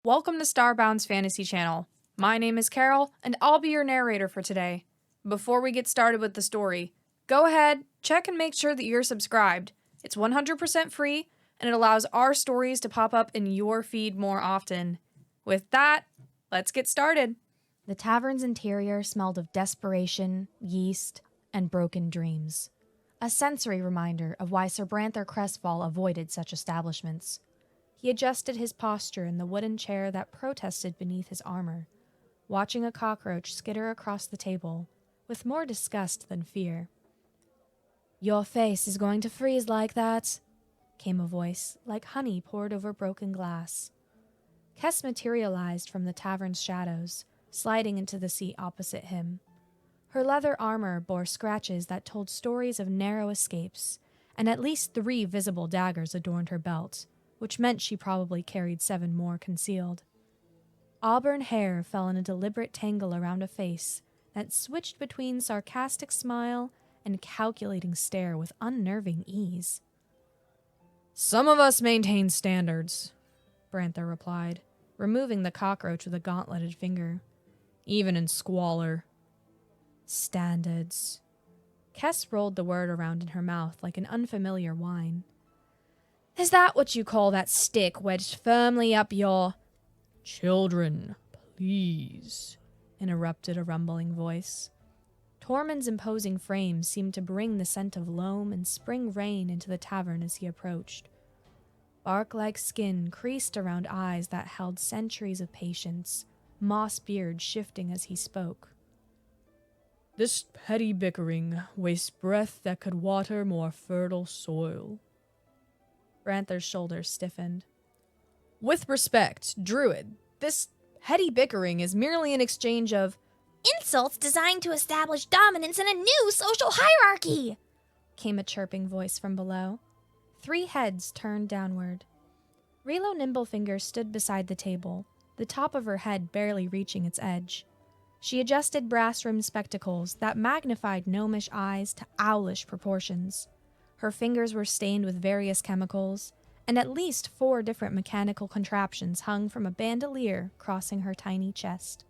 Welcome to Starbound's Fantasy channel. My name is Carol, and I'll be your narrator for today. Before we get started with the story, go ahead, check and make sure that you're subscribed. It's 100% free, and it allows our stories to pop up in your feed more often. With that, let's get started. The tavern's interior smelled of desperation, yeast, and broken dreams. A sensory reminder of why Sir Branther Crestfall avoided such establishments. He adjusted his posture in the wooden chair that protested beneath his armor, watching a cockroach skitter across the table, with more disgust than fear. "Your face is going to freeze like that," came a voice, like honey poured over broken glass. Kess materialized from the tavern's shadows, sliding into the seat opposite him. Her leather armor bore scratches that told stories of narrow escapes, and at least 3 visible daggers adorned her belt, which meant she probably carried 7 more concealed. Auburn hair fell in a deliberate tangle around a face that switched between sarcastic smile and calculating stare with unnerving ease. "Some of us maintain standards," Branther replied, removing the cockroach with a gauntleted finger. "Even in squalor." "Standards." Kess rolled the word around in her mouth like an unfamiliar whine. "Is that what you call that stick wedged firmly up your—" "Children, please," interrupted a rumbling voice. Tormund's imposing frame seemed to bring the scent of loam and spring rain into the tavern as he approached. Bark-like skin creased around eyes that held centuries of patience, moss beard shifting as he spoke. "This petty bickering wastes breath that could water more fertile soil." Branther's shoulders stiffened. "With respect, Druid, this petty bickering is merely an exchange of insults designed to establish dominance in a new social hierarchy," came a chirping voice from below. 3 heads turned downward. Relo Nimblefinger stood beside the table, the top of her head barely reaching its edge. She adjusted brass-rimmed spectacles that magnified gnomish eyes to owlish proportions. Her fingers were stained with various chemicals, and at least 4 different mechanical contraptions hung from a bandolier crossing her tiny chest.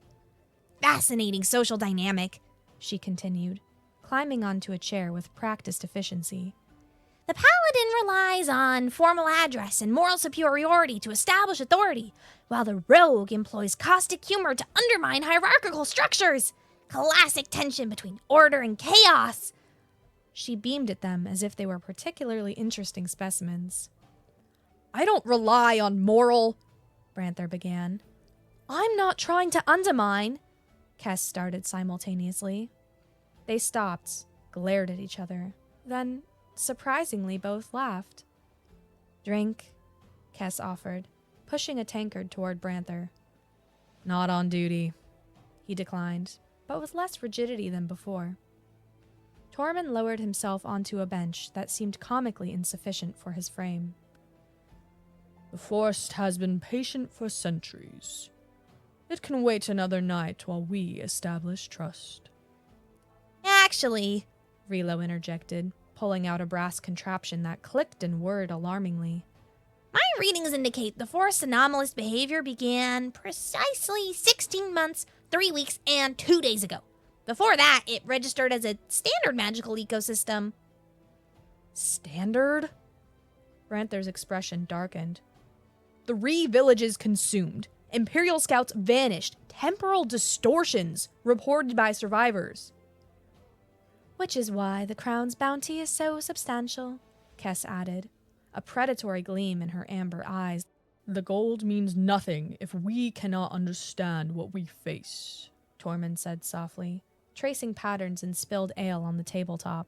"Fascinating social dynamic," she continued, climbing onto a chair with practiced efficiency. "The paladin relies on formal address and moral superiority to establish authority, while the rogue employs caustic humor to undermine hierarchical structures. Classic tension between order and chaos." She beamed at them as if they were particularly interesting specimens. "I don't rely on moral," Branther began. "I'm not trying to undermine," Kess started simultaneously. They stopped, glared at each other, then, surprisingly, both laughed. "Drink," Kess offered, pushing a tankard toward Branther. "Not on duty," he declined, but with less rigidity than before. Tormund lowered himself onto a bench that seemed comically insufficient for his frame. "The forest has been patient for centuries. It can wait another night while we establish trust." "Actually," Relo interjected, pulling out a brass contraption that clicked and whirred alarmingly. "my readings indicate the forest's anomalous behavior began precisely 16 months, 3 weeks, and 2 days ago. Before that, it registered as a standard magical ecosystem." "Standard?" Branther's expression darkened. 3 villages consumed. Imperial scouts vanished. Temporal distortions reported by survivors. "Which is why the crown's bounty is so substantial," Kess added, a predatory gleam in her amber eyes. "The gold means nothing if we cannot understand what we face," Tormund said softly, tracing patterns in spilled ale on the tabletop.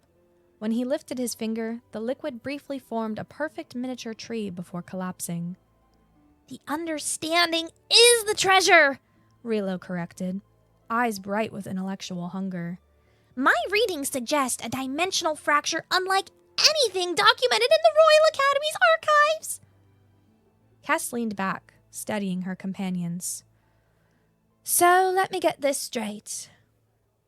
When he lifted his finger, the liquid briefly formed a perfect miniature tree before collapsing. "The understanding is the treasure," Relo corrected, eyes bright with intellectual hunger. "My readings suggest a dimensional fracture unlike anything documented in the Royal Academy's archives." Kess leaned back, studying her companions. "So let me get this straight.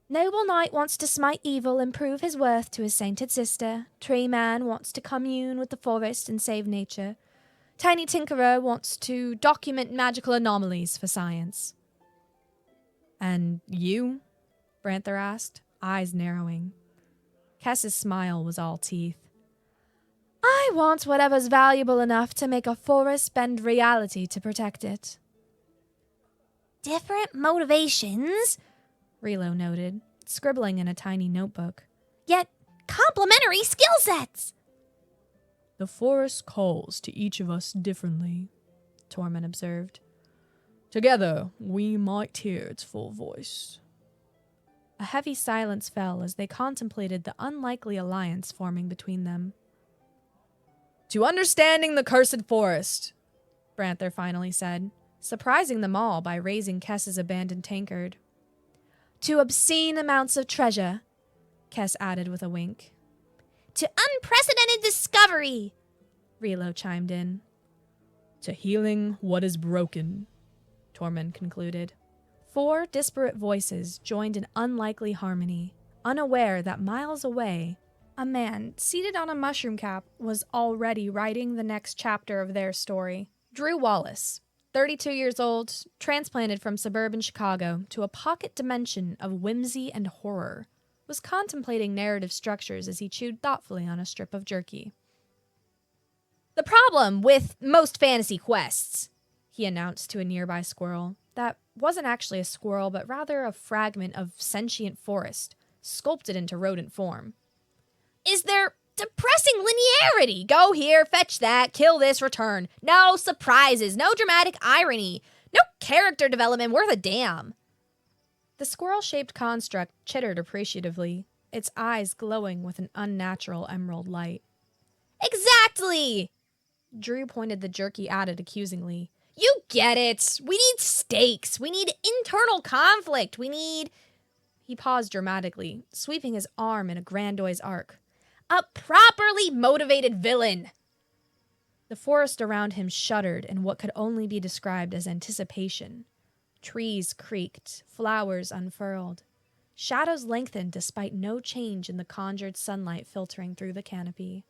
Noble Knight wants to smite evil and prove his worth to his sainted sister. Tree Man wants to commune with the forest and save nature. Tiny Tinkerer wants to document magical anomalies for science. And you? Branther asked, eyes narrowing. Kess's smile was all teeth. I want whatever's valuable enough to make a forest bend reality to protect it. Different motivations, Relo noted, scribbling in a tiny notebook. Yet complementary skill sets. The forest calls to each of us differently, Tormund observed. Together, we might hear its full voice. A heavy silence fell as they contemplated the unlikely alliance forming between them. To understanding the cursed forest, Branther finally said, surprising them all by raising Kess's abandoned tankard. To obscene amounts of treasure, Kess added with a wink. To unprecedented discovery, Relo chimed in. To healing what is broken, Tormund concluded. 4 disparate voices joined in unlikely harmony, unaware that miles away, a man seated on a mushroom cap was already writing the next chapter of their story. Drew Wallace, 32 years old, transplanted from suburban Chicago to a pocket dimension of whimsy and horror, was contemplating narrative structures as he chewed thoughtfully on a strip of jerky. The problem with most fantasy quests, he announced to a nearby squirrel, that wasn't actually a squirrel but rather a fragment of sentient forest, sculpted into rodent form, is their depressing linearity. Go here, fetch that, kill this, return. No surprises, no dramatic irony, no character development worth a damn. The squirrel-shaped construct chittered appreciatively, its eyes glowing with an unnatural emerald light. Exactly! Drew pointed the jerky at it accusingly. You get it! We need stakes! We need internal conflict! We need... He paused dramatically, sweeping his arm in a grandiose arc. A properly motivated villain! The forest around him shuddered in what could only be described as anticipation. Trees creaked, flowers unfurled. Shadows lengthened despite no change in the conjured sunlight filtering through the canopy.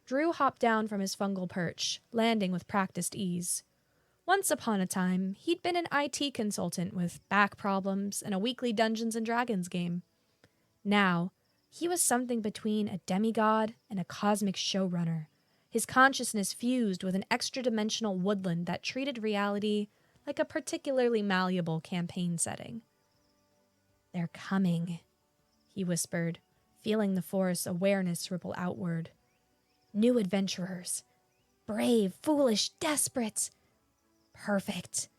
Drew hopped down from his fungal perch, landing with practiced ease. Once upon a time, he'd been an IT consultant with back problems and a weekly Dungeons & Dragons game. Now, he was something between a demigod and a cosmic showrunner, his consciousness fused with an extra-dimensional woodland that treated reality like a particularly malleable campaign setting. They're coming, he whispered, feeling the forest's awareness ripple outward. New adventurers. Brave, foolish, desperate. Perfect.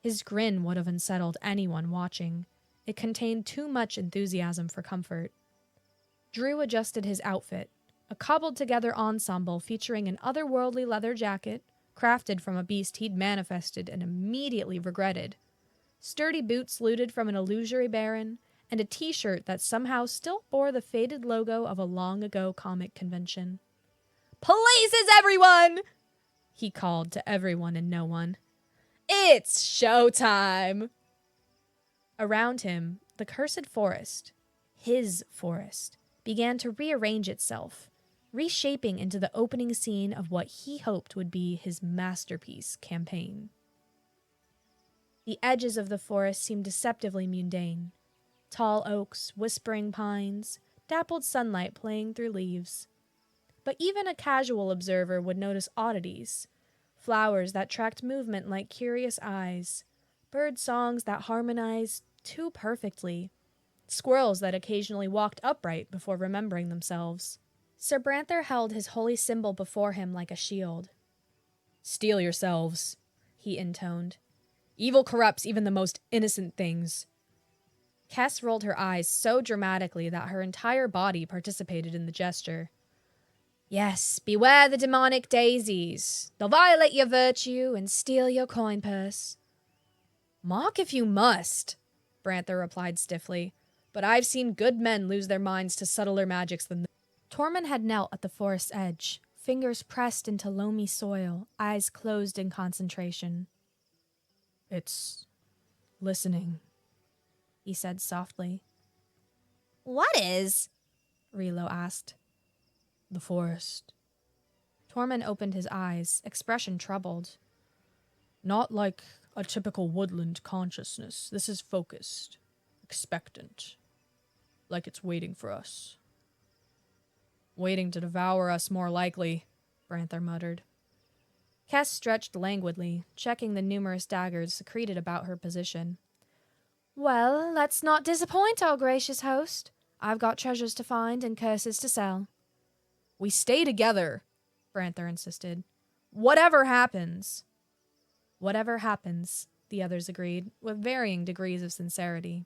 His grin would have unsettled anyone watching. It contained too much enthusiasm for comfort. Drew adjusted his outfit, a cobbled-together ensemble featuring an otherworldly leather jacket, crafted from a beast he'd manifested and immediately regretted, sturdy boots looted from an illusory baron, and a t-shirt that somehow still bore the faded logo of a long-ago comic convention. Places, everyone! He called to everyone and no one. It's showtime! Around him, the cursed forest, his forest, began to rearrange itself, reshaping into the opening scene of what he hoped would be his masterpiece campaign. The edges of the forest seemed deceptively mundane. Tall oaks, whispering pines, dappled sunlight playing through leaves. But even a casual observer would notice oddities. Flowers that tracked movement like curious eyes. Bird songs that harmonized too perfectly. Squirrels that occasionally walked upright before remembering themselves. Sir Branther held his holy symbol before him like a shield. Steel yourselves, he intoned. Evil corrupts even the most innocent things. Kess rolled her eyes so dramatically that her entire body participated in the gesture. Yes, beware the demonic daisies. They'll violate your virtue and steal your coin purse. Mock if you must, Branther replied stiffly, but I've seen good men lose their minds to subtler magics than Tormund had knelt at the forest's edge, fingers pressed into loamy soil, eyes closed in concentration. It's listening, he said softly. What is? Relo asked. The forest. Tormund opened his eyes, expression troubled. Not like a typical woodland consciousness. This is focused, expectant, like it's waiting for us. Waiting to devour us, more likely, Branther muttered. Kess stretched languidly, checking the numerous daggers secreted about her position. Well, let's not disappoint our gracious host. I've got treasures to find and curses to sell. We stay together, Branther insisted. Whatever happens. Whatever happens, the others agreed, with varying degrees of sincerity.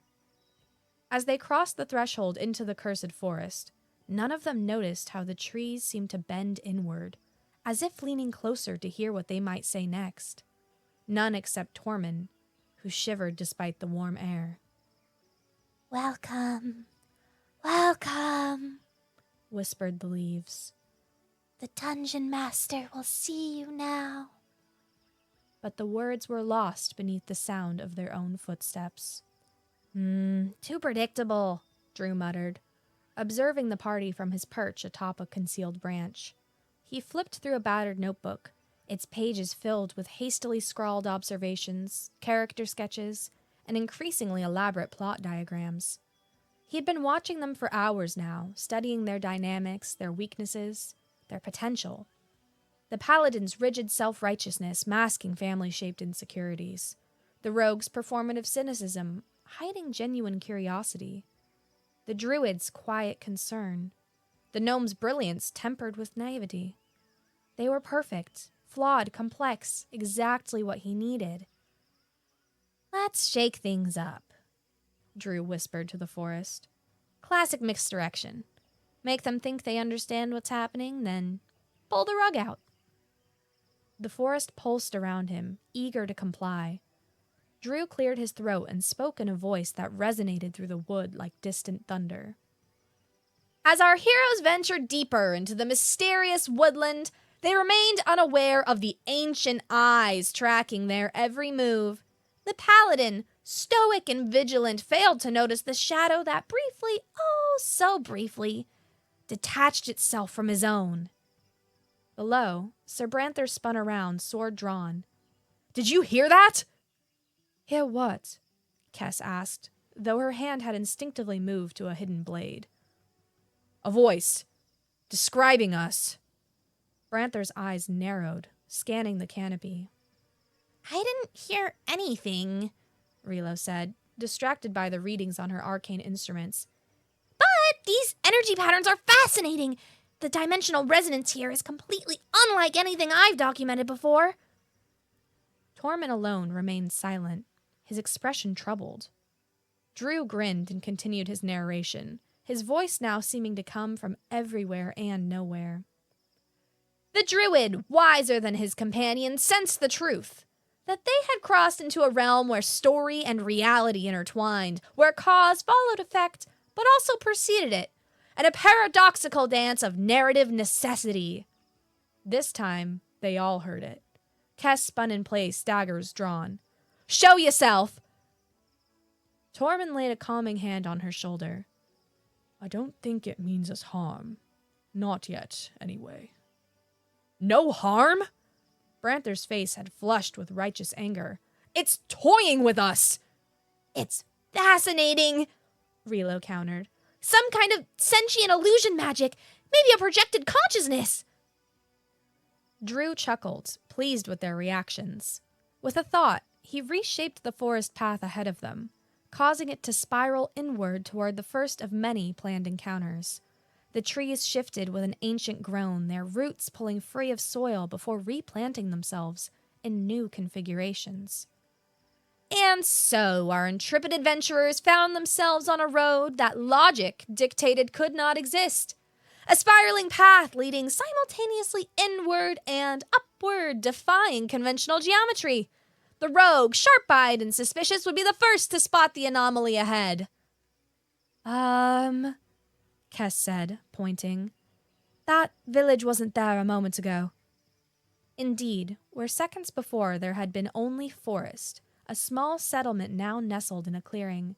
As they crossed the threshold into the cursed forest, none of them noticed how the trees seemed to bend inward, as if leaning closer to hear what they might say next. None except Tormund, who shivered despite the warm air. Welcome, welcome, whispered the leaves. The dungeon master will see you now. But the words were lost beneath the sound of their own footsteps. Too predictable, Drew muttered, observing the party from his perch atop a concealed branch. He flipped through a battered notebook, its pages filled with hastily scrawled observations, character sketches, and increasingly elaborate plot diagrams. He had been watching them for hours now, studying their dynamics, their weaknesses, their potential. The paladin's rigid self-righteousness masking family-shaped insecurities. The rogue's performative cynicism hiding genuine curiosity. The druid's quiet concern. The gnome's brilliance tempered with naivety. They were perfect, flawed, complex, exactly what he needed. Let's shake things up, Drew whispered to the forest. Classic misdirection. Make them think they understand what's happening, then pull the rug out. The forest pulsed around him, eager to comply. Drew cleared his throat and spoke in a voice that resonated through the wood like distant thunder. As our heroes ventured deeper into the mysterious woodland, they remained unaware of the ancient eyes tracking their every move. The paladin, stoic and vigilant, failed to notice the shadow that briefly, oh so briefly, detached itself from his own. Below, Sir Branther spun around, sword drawn. Did you hear that? Hear what? Kess asked, though her hand had instinctively moved to a hidden blade. A voice, describing us. Branther's eyes narrowed, scanning the canopy. I didn't hear anything, Relo said, distracted by the readings on her arcane instruments. But these energy patterns are fascinating. The dimensional resonance here is completely unlike anything I've documented before. Tormund alone remained silent, his expression troubled. Drew grinned and continued his narration, his voice now seeming to come from everywhere and nowhere. The druid, wiser than his companion, sensed the truth. That they had crossed into a realm where story and reality intertwined, where cause followed effect, but also preceded it, and a paradoxical dance of narrative necessity. This time, they all heard it. Kess spun in place, daggers drawn. Show yourself! Tormund laid a calming hand on her shoulder. I don't think it means us harm. Not yet, anyway. No harm? Branther's face had flushed with righteous anger. It's toying with us! It's fascinating, Relo countered. Some kind of sentient illusion magic, maybe a projected consciousness. Drew chuckled, pleased with their reactions. With a thought, he reshaped the forest path ahead of them, causing it to spiral inward toward the first of many planned encounters. The trees shifted with an ancient groan, their roots pulling free of soil before replanting themselves in new configurations. And so our intrepid adventurers found themselves on a road that logic dictated could not exist. A spiraling path leading simultaneously inward and upward, defying conventional geometry. The rogue, sharp-eyed and suspicious, would be the first to spot the anomaly ahead. Kess said, pointing. That village wasn't there a moment ago. Indeed, where seconds before there had been only forest, a small settlement now nestled in a clearing.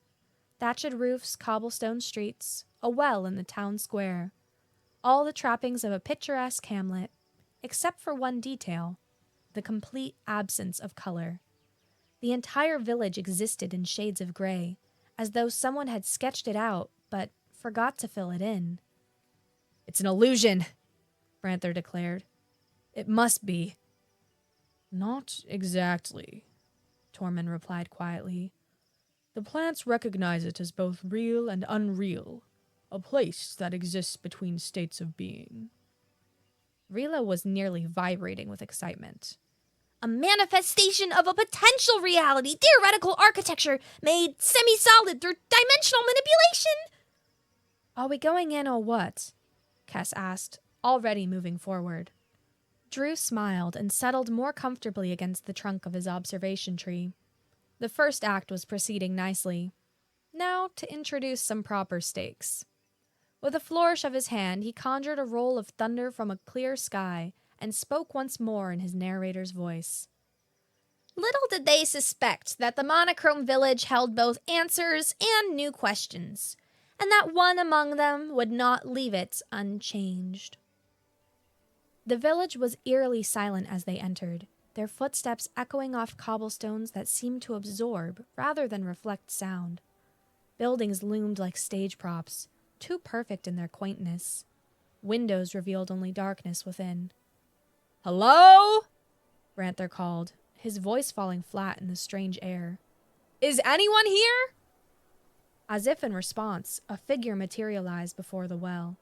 Thatched roofs, cobblestone streets, a well in the town square. All the trappings of a picturesque hamlet. except for one detail: the complete absence of color. The entire village existed in shades of gray, as though someone had sketched it out but forgot to fill it in. "It's an illusion," Branther declared. "It must be." "Not exactly," Tormund replied quietly. "The plants recognize it as both real and unreal, a place that exists between states of being." Rila was nearly vibrating with excitement. A manifestation of a potential reality, theoretical architecture made semi-solid through dimensional manipulation. "Are we going in or what?" Kess asked, already moving forward. Drew smiled and settled more comfortably against the trunk of his observation tree. The first act was proceeding nicely. Now to introduce some proper stakes. With a flourish of his hand, he conjured a roll of thunder from a clear sky and spoke once more in his narrator's voice. Little did they suspect that the monochrome village held both answers and new questions, and that one among them would not leave it unchanged. The village was eerily silent as they entered, their footsteps echoing off cobblestones that seemed to absorb rather than reflect sound. Buildings loomed like stage props, too perfect in their quaintness. Windows revealed only darkness within. "Hello?" Branther called, his voice falling flat in the strange air. "Is anyone here?" As if in response, a figure materialized before the well.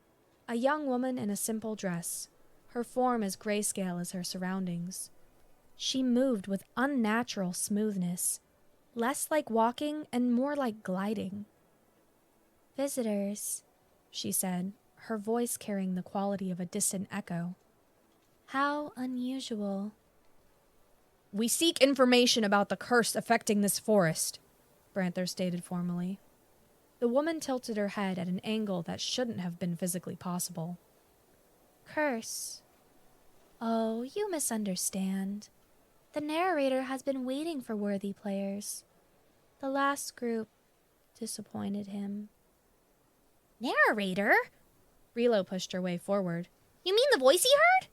A young woman in a simple dress, her form as grayscale as her surroundings. She moved with unnatural smoothness, less like walking and more like gliding. "Visitors," she said, her voice carrying the quality of a distant echo. "How unusual." "We seek information about the curse affecting this forest," Branther stated formally. The woman tilted her head at an angle that shouldn't have been physically possible. "Curse. Oh, you misunderstand. The narrator has been waiting for worthy players. The last group disappointed him." "Narrator?" Relo pushed her way forward. "You mean the voice he heard?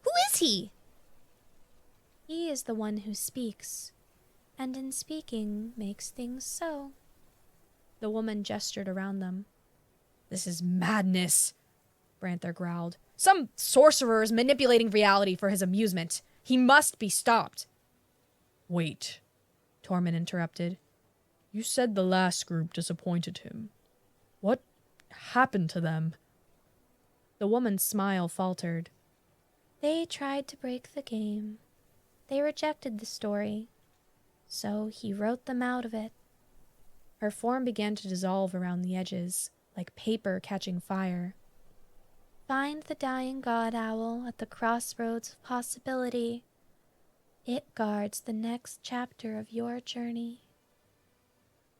Who is he?" "He is the one who speaks, and in speaking makes things so." The woman gestured around them. "This is madness," Branther growled. "Some sorcerer is manipulating reality for his amusement. He must be stopped." "Wait," Tormund interrupted. "You said the last group disappointed him. What happened to them?" The woman's smile faltered. "They tried to break the game. They rejected the story. So he wrote them out of it." Her form began to dissolve around the edges, like paper catching fire. "Find the dying god owl at the crossroads of possibility. It guards the next chapter of your journey."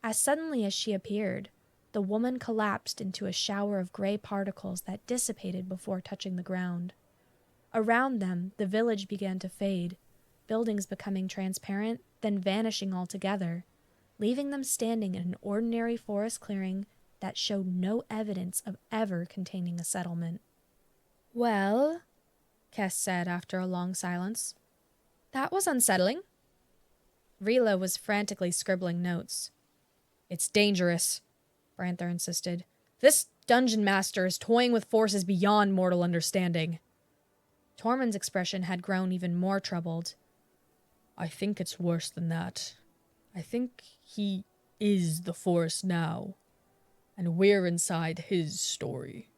As suddenly as she appeared, the woman collapsed into a shower of gray particles that dissipated before touching the ground. Around them, the village began to fade, buildings becoming transparent, then vanishing altogether, leaving them standing in an ordinary forest clearing that showed no evidence of ever containing a settlement. "Well," Kess said after a long silence, "that was unsettling." Rila was frantically scribbling notes. "It's dangerous," Branther insisted. "This dungeon master is toying with forces beyond mortal understanding." Tormund's expression had grown even more troubled. "I think it's worse than that. I think he is the forest now, and we're inside his story."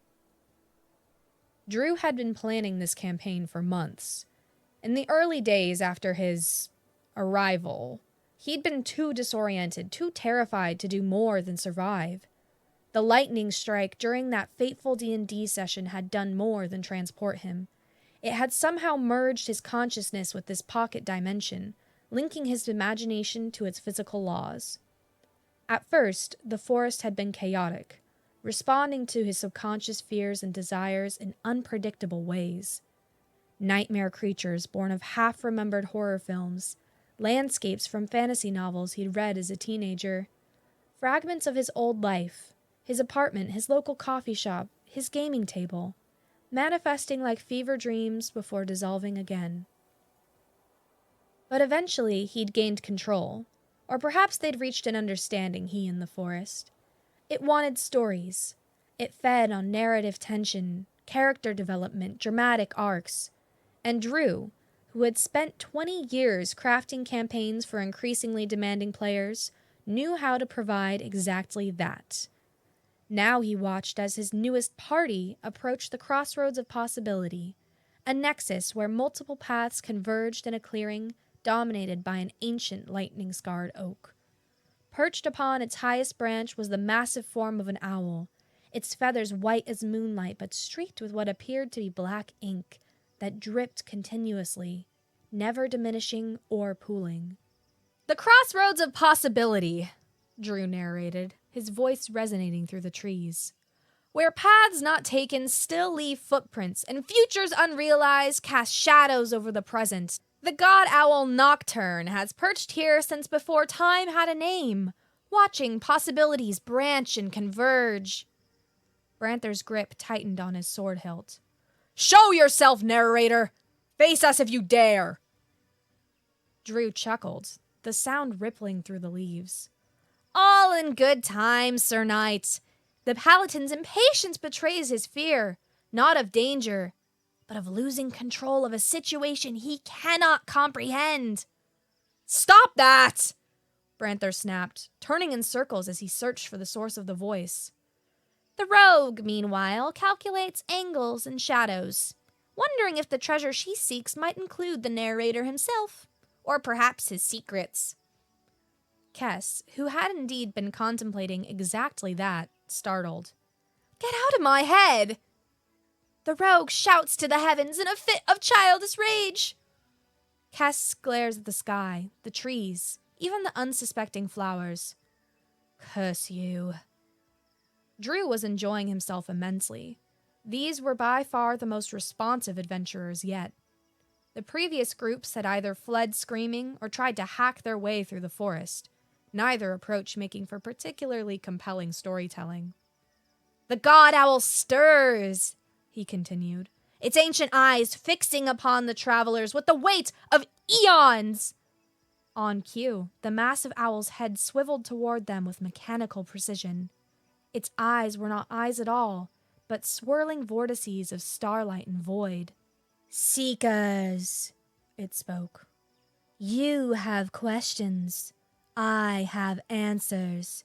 Drew had been planning this campaign for months. In the early days after his arrival, he'd been too disoriented, too terrified to do more than survive. The lightning strike during that fateful D&D session had done more than transport him. It had somehow merged his consciousness with this pocket dimension, linking his imagination to its physical laws. At first, the forest had been chaotic, responding to his subconscious fears and desires in unpredictable ways. Nightmare creatures born of half-remembered horror films, landscapes from fantasy novels he'd read as a teenager, fragments of his old life, his apartment, his local coffee shop, his gaming table. manifesting like fever dreams before dissolving again. But eventually he'd gained control, or perhaps they'd reached an understanding, he and the forest. It wanted stories. It fed on narrative tension, character development, dramatic arcs. And Drew, who had spent 20 years crafting campaigns for increasingly demanding players, knew how to provide exactly that. Now he watched as his newest party approached the crossroads of possibility, a nexus where multiple paths converged in a clearing dominated by an ancient lightning-scarred oak. Perched upon its highest branch was the massive form of an owl, its feathers white as moonlight but streaked with what appeared to be black ink that dripped continuously, never diminishing or pooling. "The crossroads of possibility," Drew narrated, his voice resonating through the trees. "Where paths not taken still leave footprints, and futures unrealized cast shadows over the present. The god owl Nocturne has perched here since before time had a name, watching possibilities branch and converge." Branther's grip tightened on his sword hilt. "Show yourself, narrator! Face us if you dare!" Drew chuckled, the sound rippling through the leaves. "All in good time, Sir Knight. The Paladin's impatience betrays his fear, not of danger, but of losing control of a situation he cannot comprehend." "Stop that!" Branther snapped, turning in circles as he searched for the source of the voice. The rogue, meanwhile, calculates angles and shadows, wondering if the treasure she seeks might include the narrator himself, or perhaps his secrets. Kess, who had indeed been contemplating exactly that, startled. "Get out of my head!" The rogue shouts to the heavens in a fit of childish rage. Kess glares at the sky, the trees, even the unsuspecting flowers. "Curse you." Drew was enjoying himself immensely. These were by far the most responsive adventurers yet. The previous groups had either fled screaming or tried to hack their way through the forest, neither approach making for particularly compelling storytelling. "The god owl stirs," he continued, its ancient eyes fixing upon the travelers with the weight of eons. On cue, the massive owl's head swiveled toward them with mechanical precision. Its eyes were not eyes at all, but swirling vortices of starlight and void. "Seekers," it spoke. "You have questions. I have answers.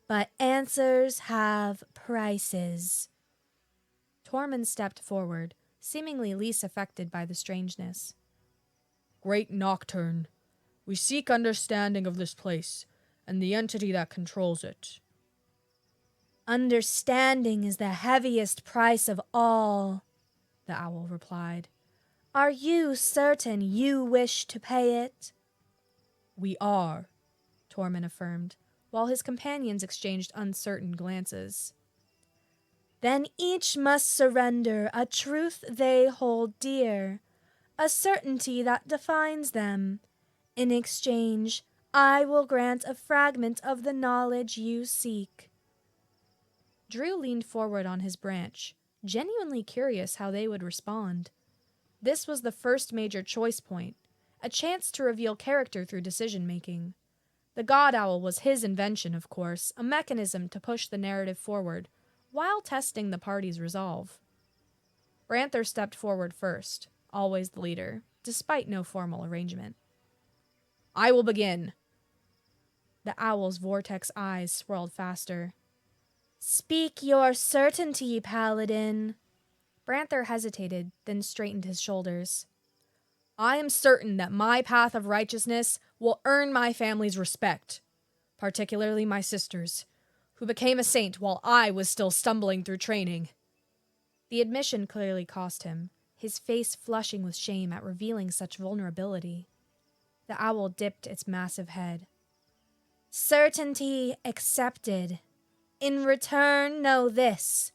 But answers have prices." Tormund stepped forward, seemingly least affected by the strangeness. "Great Nocturne, we seek understanding of this place, and the entity that controls it." "Understanding is the heaviest price of all," the owl replied. "Are you certain you wish to pay it?" "We are," Tormund affirmed, while his companions exchanged uncertain glances. "Then each must surrender a truth they hold dear, a certainty that defines them. In exchange, I will grant a fragment of the knowledge you seek." Drew leaned forward on his branch, genuinely curious how they would respond. This was the first major choice point, a chance to reveal character through decision-making. The god owl was his invention, of course, a mechanism to push the narrative forward, while testing the party's resolve. Branther stepped forward first, always the leader, despite no formal arrangement. "I will begin." The owl's vortex eyes swirled faster. "Speak your certainty, Paladin." Branther hesitated, then straightened his shoulders. "I am certain that my path of righteousness will earn my family's respect, particularly my sister's, who became a saint while I was still stumbling through training." The admission clearly cost him, his face flushing with shame at revealing such vulnerability. The owl dipped its massive head. "Certainty accepted. In return, know this.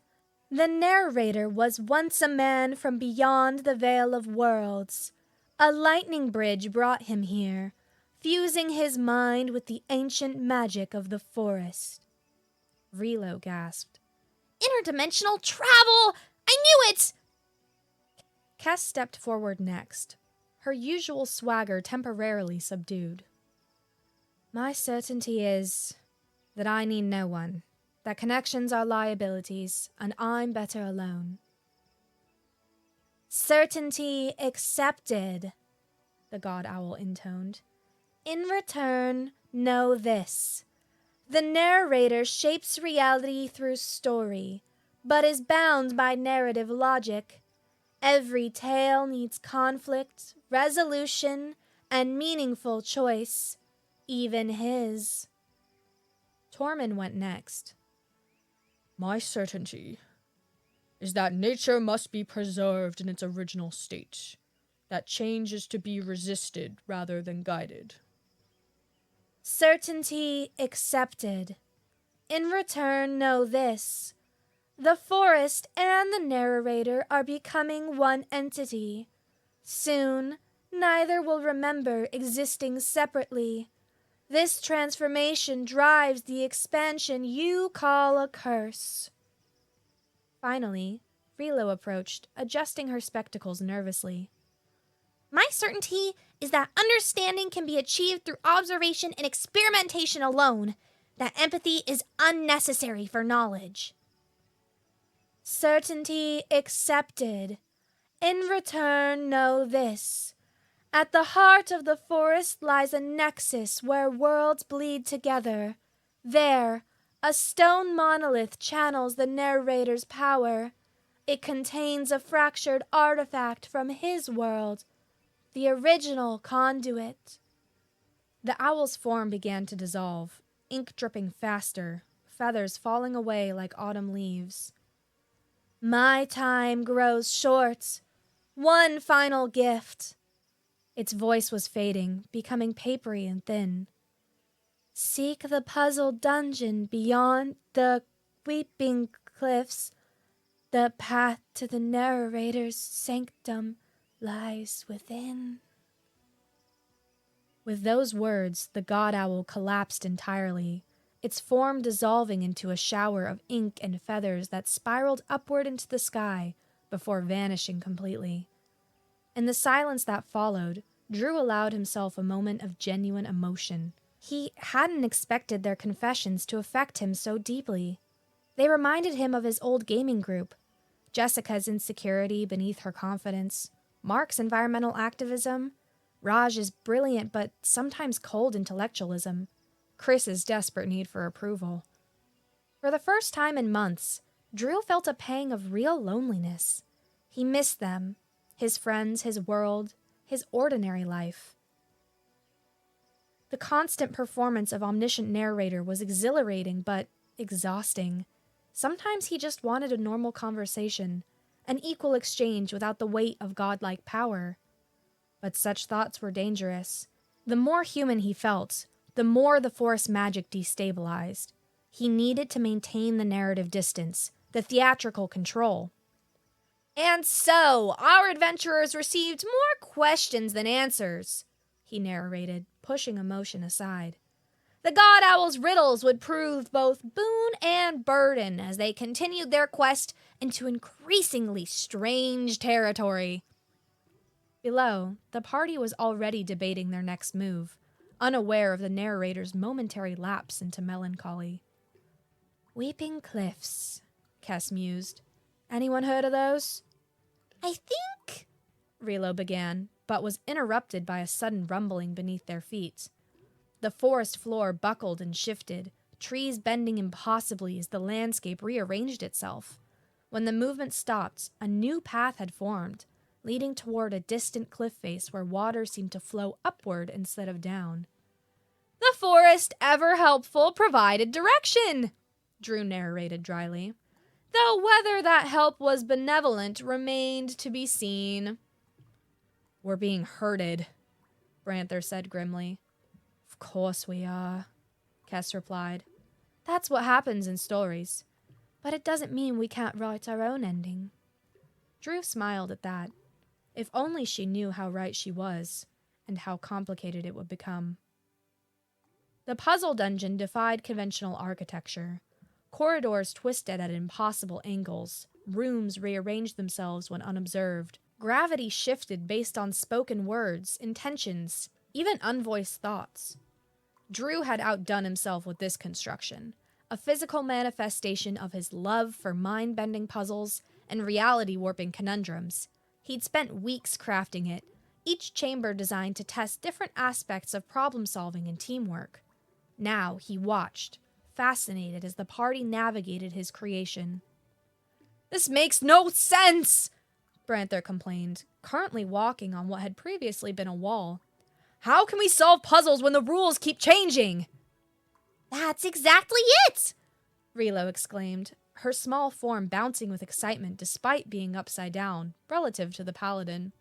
The narrator was once a man from beyond the Veil of Worlds. A lightning bridge brought him here, fusing his mind with the ancient magic of the forest." Relo gasped. "Interdimensional travel! I knew it!" Kes stepped forward next, her usual swagger temporarily subdued. My certainty is that I need no one, that connections are liabilities, and I'm better alone. Certainty accepted, the god owl intoned. In return, know this. The narrator shapes reality through story, but is bound by narrative logic. Every tale needs conflict, resolution, and meaningful choice, even his. Tormund went next. My certainty is that nature must be preserved in its original state, that change is to be resisted rather than guided. Certainty accepted. In return, know this. The forest and the narrator are becoming one entity. Soon, neither will remember existing separately. This transformation drives the expansion you call a curse. Finally, Rilo approached, adjusting her spectacles nervously. My certainty is that understanding can be achieved through observation and experimentation alone, that empathy is unnecessary for knowledge. Certainty accepted. In return, know this. At the heart of the forest lies a nexus where worlds bleed together. There, a stone monolith channels the narrator's power. It contains a fractured artifact from his world, the original conduit. The owl's form began to dissolve, ink dripping faster, feathers falling away like autumn leaves. My time grows short. One final gift. Its voice was fading, becoming papery and thin. Seek the puzzled dungeon beyond the weeping cliffs. The path to the narrator's sanctum lies within. With those words, the god owl collapsed entirely, its form dissolving into a shower of ink and feathers that spiraled upward into the sky before vanishing completely. In the silence that followed, Drew allowed himself a moment of genuine emotion. He hadn't expected their confessions to affect him so deeply. They reminded him of his old gaming group, Jessica's insecurity beneath her confidence, Mark's environmental activism, Raj's brilliant but sometimes cold intellectualism, Chris's desperate need for approval. For the first time in months, Drew felt a pang of real loneliness. He missed them, his friends, his world, his ordinary life. The constant performance of omniscient narrator was exhilarating but exhausting. Sometimes he just wanted a normal conversation, an equal exchange without the weight of godlike power. But such thoughts were dangerous. The more human he felt, the more the forest magic destabilized. He needed to maintain the narrative distance, the theatrical control. And so, our adventurers received more questions than answers, he narrated, pushing emotion aside. The god owl's riddles would prove both boon and burden as they continued their quest into increasingly strange territory. Below, the party was already debating their next move, unaware of the narrator's momentary lapse into melancholy. Weeping Cliffs, Kes mused. Anyone heard of those? I think... Rilo began, but was interrupted by a sudden rumbling beneath their feet. The forest floor buckled and shifted, trees bending impossibly as the landscape rearranged itself. When the movement stopped, a new path had formed, leading toward a distant cliff face where water seemed to flow upward instead of down. The forest, ever helpful, provided direction, Drew narrated dryly, though whether that help was benevolent remained to be seen. We're being herded, Branther said grimly. Of course we are, Kes replied. That's what happens in stories, but it doesn't mean we can't write our own ending. Drew smiled at that. If only she knew how right she was, and how complicated it would become. The puzzle dungeon defied conventional architecture. Corridors twisted at impossible angles, rooms rearranged themselves when unobserved, Gravity shifted based on spoken words, intentions, even unvoiced thoughts. Drew had outdone himself with this construction, a physical manifestation of his love for mind-bending puzzles and reality-warping conundrums. He'd spent weeks crafting it, each chamber designed to test different aspects of problem-solving and teamwork. Now he watched, fascinated as the party navigated his creation. "This makes no sense!" Branther complained, currently walking on what had previously been a wall. "How can we solve puzzles when the rules keep changing?" That's exactly it! Relo exclaimed, her small form bouncing with excitement despite being upside down, relative to the paladin.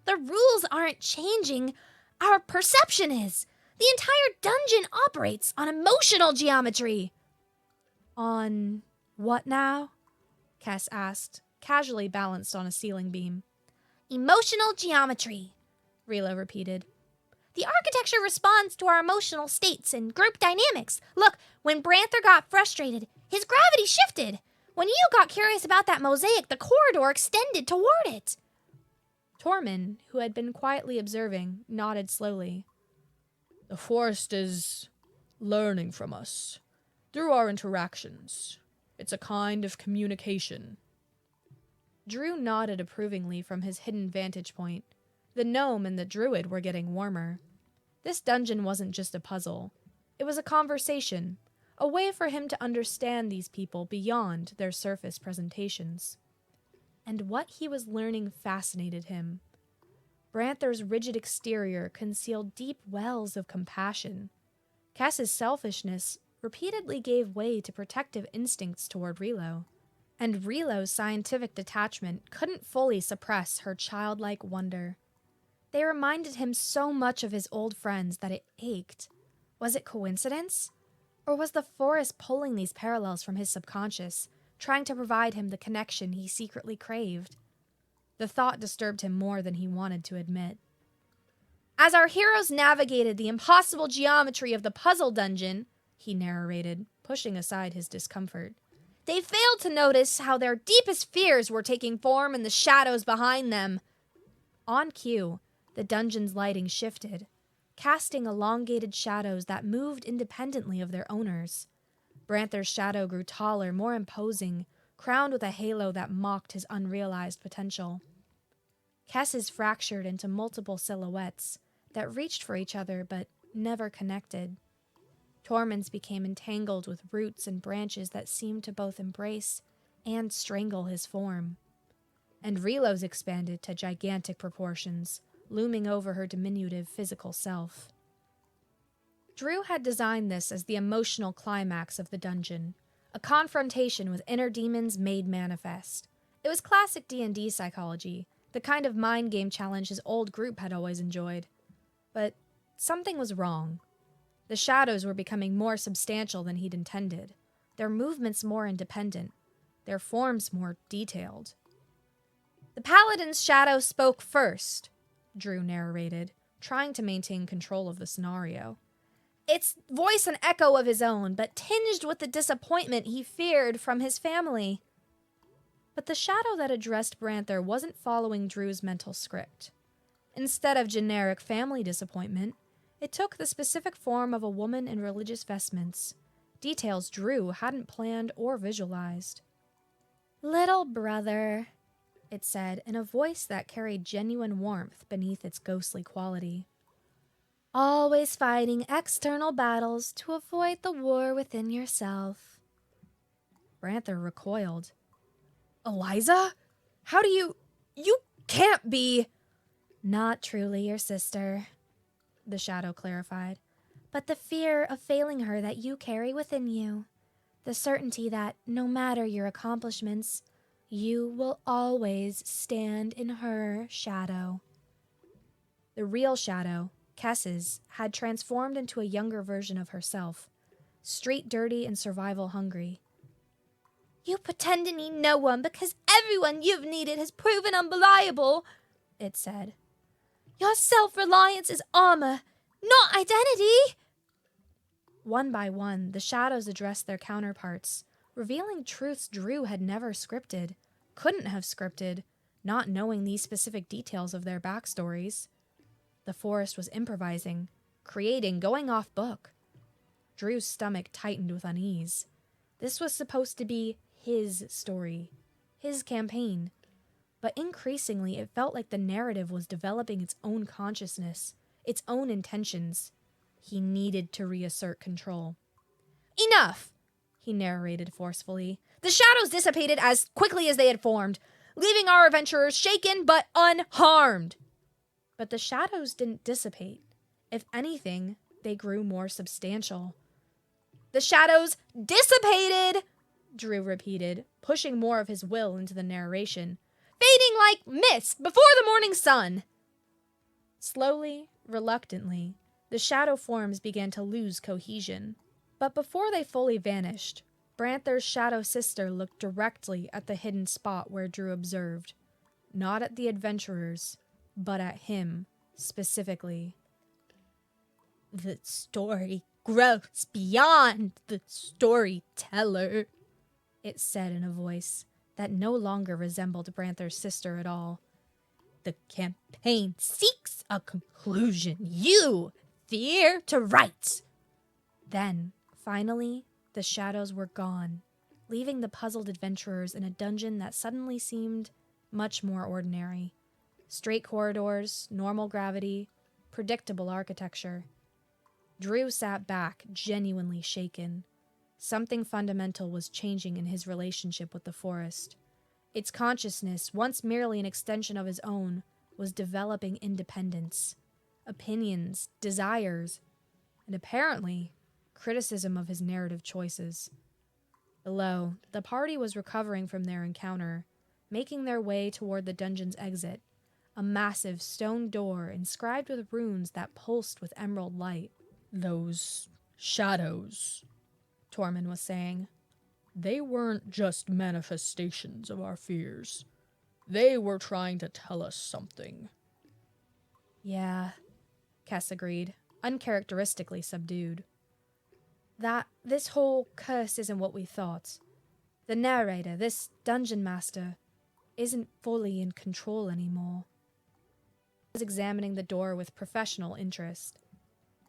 The rules aren't changing. Our perception is. The entire dungeon operates on emotional geometry. On what now? Kess asked, casually balanced on a ceiling beam. Emotional geometry, Relo repeated. The architecture responds to our emotional states and group dynamics. Look, when Branther got frustrated, his gravity shifted. When you got curious about that mosaic, the corridor extended toward it. Tormund, who had been quietly observing, nodded slowly. The forest is learning from us, through our interactions. It's a kind of communication. Drew nodded approvingly from his hidden vantage point. The gnome and the druid were getting warmer. This dungeon wasn't just a puzzle. It was a conversation, a way for him to understand these people beyond their surface presentations. And what he was learning fascinated him. Branther's rigid exterior concealed deep wells of compassion. Cass's selfishness repeatedly gave way to protective instincts toward Relo. And Relo's scientific detachment couldn't fully suppress her childlike wonder. They reminded him so much of his old friends that it ached. Was it coincidence? Or was the forest pulling these parallels from his subconscious, trying to provide him the connection he secretly craved? The thought disturbed him more than he wanted to admit. As our heroes navigated the impossible geometry of the puzzle dungeon, he narrated, pushing aside his discomfort, they failed to notice how their deepest fears were taking form in the shadows behind them. On cue, the dungeon's lighting shifted, casting elongated shadows that moved independently of their owners. Branther's shadow grew taller, more imposing, crowned with a halo that mocked his unrealized potential. Kess's fractured into multiple silhouettes that reached for each other but never connected. Tormund's became entangled with roots and branches that seemed to both embrace and strangle his form. And Relo's expanded to gigantic proportions, looming over her diminutive physical self. Drew had designed this as the emotional climax of the dungeon, a confrontation with inner demons made manifest. It was classic D&D psychology, the kind of mind game challenge his old group had always enjoyed. But something was wrong. The shadows were becoming more substantial than he'd intended, their movements more independent, their forms more detailed. The paladin's shadow spoke first, Drew narrated, trying to maintain control of the scenario. Its voice an echo of his own, but tinged with the disappointment he feared from his family. But the shadow that addressed Branther wasn't following Drew's mental script. Instead of generic family disappointment, it took the specific form of a woman in religious vestments, details Drew hadn't planned or visualized. Little brother, it said in a voice that carried genuine warmth beneath its ghostly quality. Always fighting external battles to avoid the war within yourself. Branther recoiled. Eliza? How do you can't be... Not truly your sister, the shadow clarified, but the fear of failing her that you carry within you. The certainty that, no matter your accomplishments, you will always stand in her shadow. The real shadow, Kess's, had transformed into a younger version of herself, street dirty and survival hungry. You pretend to need no one because everyone you've needed has proven unreliable, it said. Your self-reliance is armor, not identity. One by one, the shadows addressed their counterparts, revealing truths Drew had never scripted, couldn't have scripted, not knowing these specific details of their backstories. The forest was improvising, creating, going off book. Drew's stomach tightened with unease. This was supposed to be his story, his campaign. But increasingly, it felt like the narrative was developing its own consciousness, its own intentions. He needed to reassert control. "Enough!" he narrated forcefully. "The shadows dissipated as quickly as they had formed, leaving our adventurers shaken but unharmed." But the shadows didn't dissipate. If anything, they grew more substantial. "The shadows dissipated," Drew repeated, pushing more of his will into the narration. "Fading like mist before the morning sun." Slowly, reluctantly, the shadow forms began to lose cohesion. But before they fully vanished, Branther's shadow sister looked directly at the hidden spot where Drew observed. Not at the adventurers, but at him, specifically. "The story grows beyond the storyteller," it said in a voice that no longer resembled Branther's sister at all. "The campaign seeks a conclusion you fear to write." Then, finally, the shadows were gone, leaving the puzzled adventurers in a dungeon that suddenly seemed much more ordinary. Straight corridors, normal gravity, predictable architecture. Drew sat back, genuinely shaken. Something fundamental was changing in his relationship with the forest. Its consciousness, once merely an extension of his own, was developing independence, opinions, desires, and apparently, criticism of his narrative choices. Below, the party was recovering from their encounter, making their way toward the dungeon's exit, a massive stone door inscribed with runes that pulsed with emerald light. "Those shadows," Tormund was saying. "They weren't just manifestations of our fears. They were trying to tell us something." "Yeah," Cass agreed, uncharacteristically subdued. "That this whole curse isn't what we thought. The narrator, this dungeon master, isn't fully in control anymore." He was examining the door with professional interest.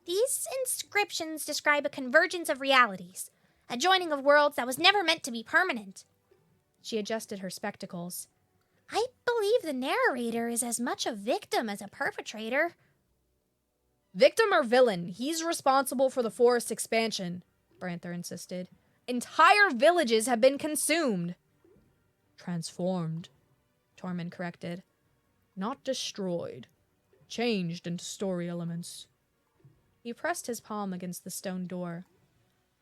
These inscriptions describe a convergence of realities, a joining of worlds that was never meant to be permanent. She adjusted her spectacles. I believe the narrator is as much a victim as a perpetrator. "Victim or villain, he's responsible for the forest's expansion," Branther insisted. "Entire villages have been consumed." "Transformed," Tormund corrected. "Not destroyed. Changed into story elements." He pressed his palm against the stone door.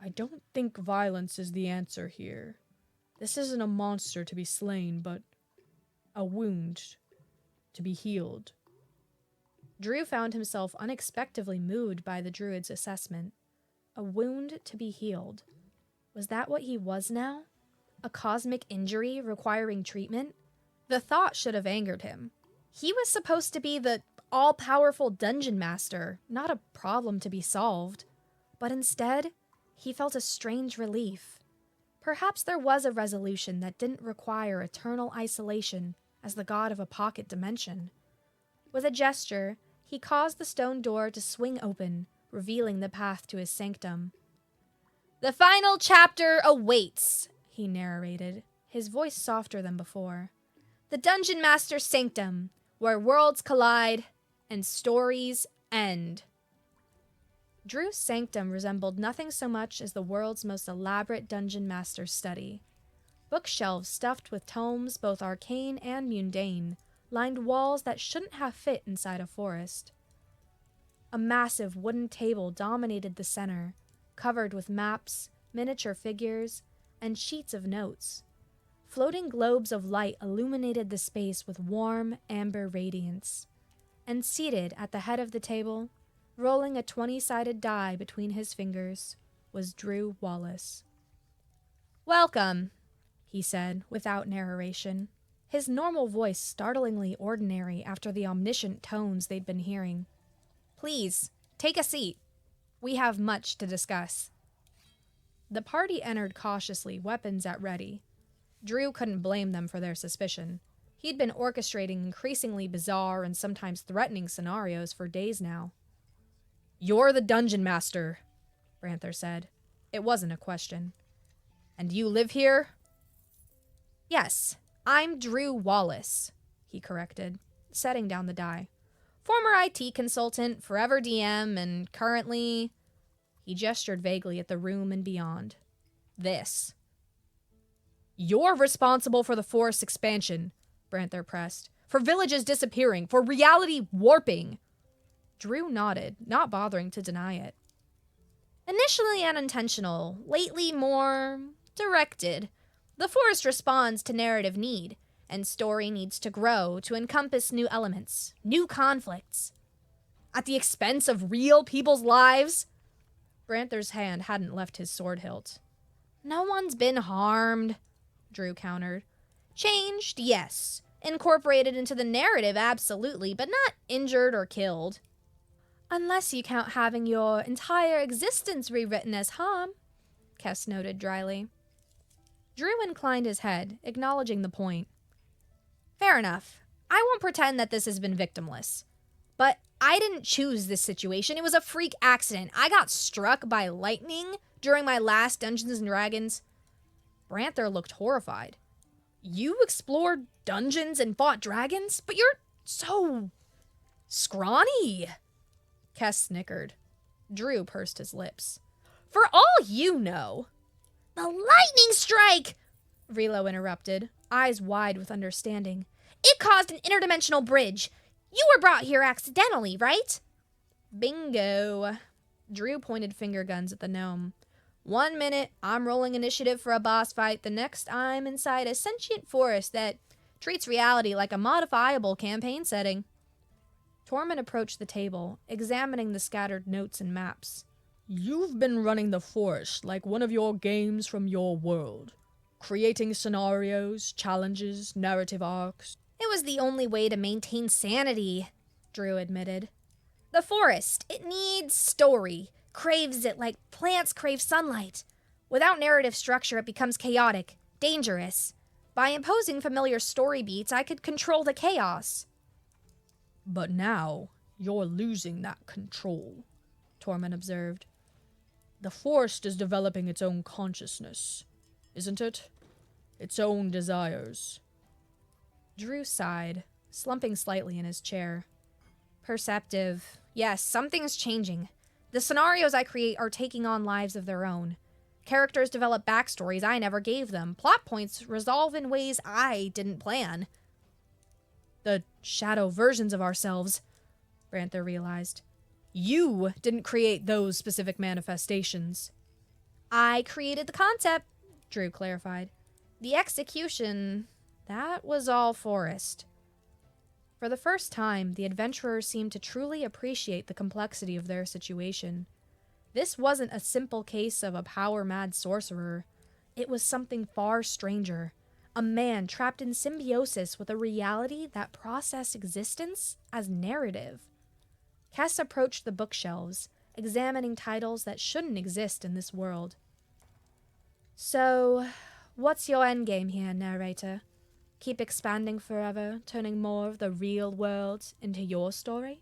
"I don't think violence is the answer here. This isn't a monster to be slain, but a wound to be healed." Drew found himself unexpectedly moved by the druid's assessment. A wound to be healed. Was that what he was now? A cosmic injury requiring treatment? The thought should have angered him. He was supposed to be the all-powerful dungeon master, not a problem to be solved. But instead, he felt a strange relief. Perhaps there was a resolution that didn't require eternal isolation as the god of a pocket dimension. With a gesture, he caused the stone door to swing open, revealing the path to his sanctum. "The final chapter awaits," he narrated, his voice softer than before. "The Dungeon Master's sanctum, where worlds collide and stories end." Drew's sanctum resembled nothing so much as the world's most elaborate dungeon master's study. Bookshelves stuffed with tomes, both arcane and mundane, lined walls that shouldn't have fit inside a forest. A massive wooden table dominated the center, covered with maps, miniature figures, and sheets of notes. Floating globes of light illuminated the space with warm, amber radiance. And seated at the head of the table, rolling a 20-sided die between his fingers, was Drew Wallace. "Welcome," he said, without narration, his normal voice startlingly ordinary after the omniscient tones they'd been hearing. "Please, take a seat. We have much to discuss." The party entered cautiously, weapons at ready. Drew couldn't blame them for their suspicion. He'd been orchestrating increasingly bizarre and sometimes threatening scenarios for days now. "You're the dungeon master," Branther said. It wasn't a question. "And you live here?" "Yes, I'm Drew Wallace," he corrected, setting down the die. "Former IT consultant, forever DM, and currently..." He gestured vaguely at the room and beyond. "This." "You're responsible for the forest expansion," Branther pressed. "For villages disappearing, for reality warping." Drew nodded, not bothering to deny it. "Initially unintentional, lately more directed. The forest responds to narrative need, and story needs to grow to encompass new elements, new conflicts." "At the expense of real people's lives?" Branther's hand hadn't left his sword hilt. "No one's been harmed," Drew countered. "Changed, yes. Incorporated into the narrative, absolutely, but not injured or killed." "Unless you count having your entire existence rewritten as harm," Kess noted dryly. Drew inclined his head, acknowledging the point. "Fair enough. I won't pretend that this has been victimless. But I didn't choose this situation. It was a freak accident. I got struck by lightning during my last Dungeons & Dragons." Branther looked horrified. "You explored dungeons and fought dragons? But you're so scrawny." Kess snickered. Drew pursed his lips. "For all you know..." "The lightning strike!" Relo interrupted, eyes wide with understanding. "It caused an interdimensional bridge. You were brought here accidentally, right?" "Bingo." Drew pointed finger guns at the gnome. "One minute, I'm rolling initiative for a boss fight. The next, I'm inside a sentient forest that treats reality like a modifiable campaign setting." Tormund approached the table, examining the scattered notes and maps. "You've been running the forest like one of your games from your world. Creating scenarios, challenges, narrative arcs." "It was the only way to maintain sanity," Drew admitted. "The forest, it needs story. Craves it like plants crave sunlight. Without narrative structure, it becomes chaotic, dangerous. By imposing familiar story beats, I could control the chaos." "But now, you're losing that control," Tormund observed. "The forest is developing its own consciousness, isn't it? Its own desires." Drew sighed, slumping slightly in his chair. "Perceptive. Yes, something's changing. The scenarios I create are taking on lives of their own. Characters develop backstories I never gave them. Plot points resolve in ways I didn't plan." "The shadow versions of ourselves," Branther realized. "You didn't create those specific manifestations." "I created the concept," Drew clarified. "The execution, that was all forest." For the first time, the adventurers seemed to truly appreciate the complexity of their situation. This wasn't a simple case of a power-mad sorcerer. It was something far stranger. A man trapped in symbiosis with a reality that processed existence as narrative. Kess approached the bookshelves, examining titles that shouldn't exist in this world. "So, what's your endgame here, narrator? Keep expanding forever, turning more of the real world into your story?"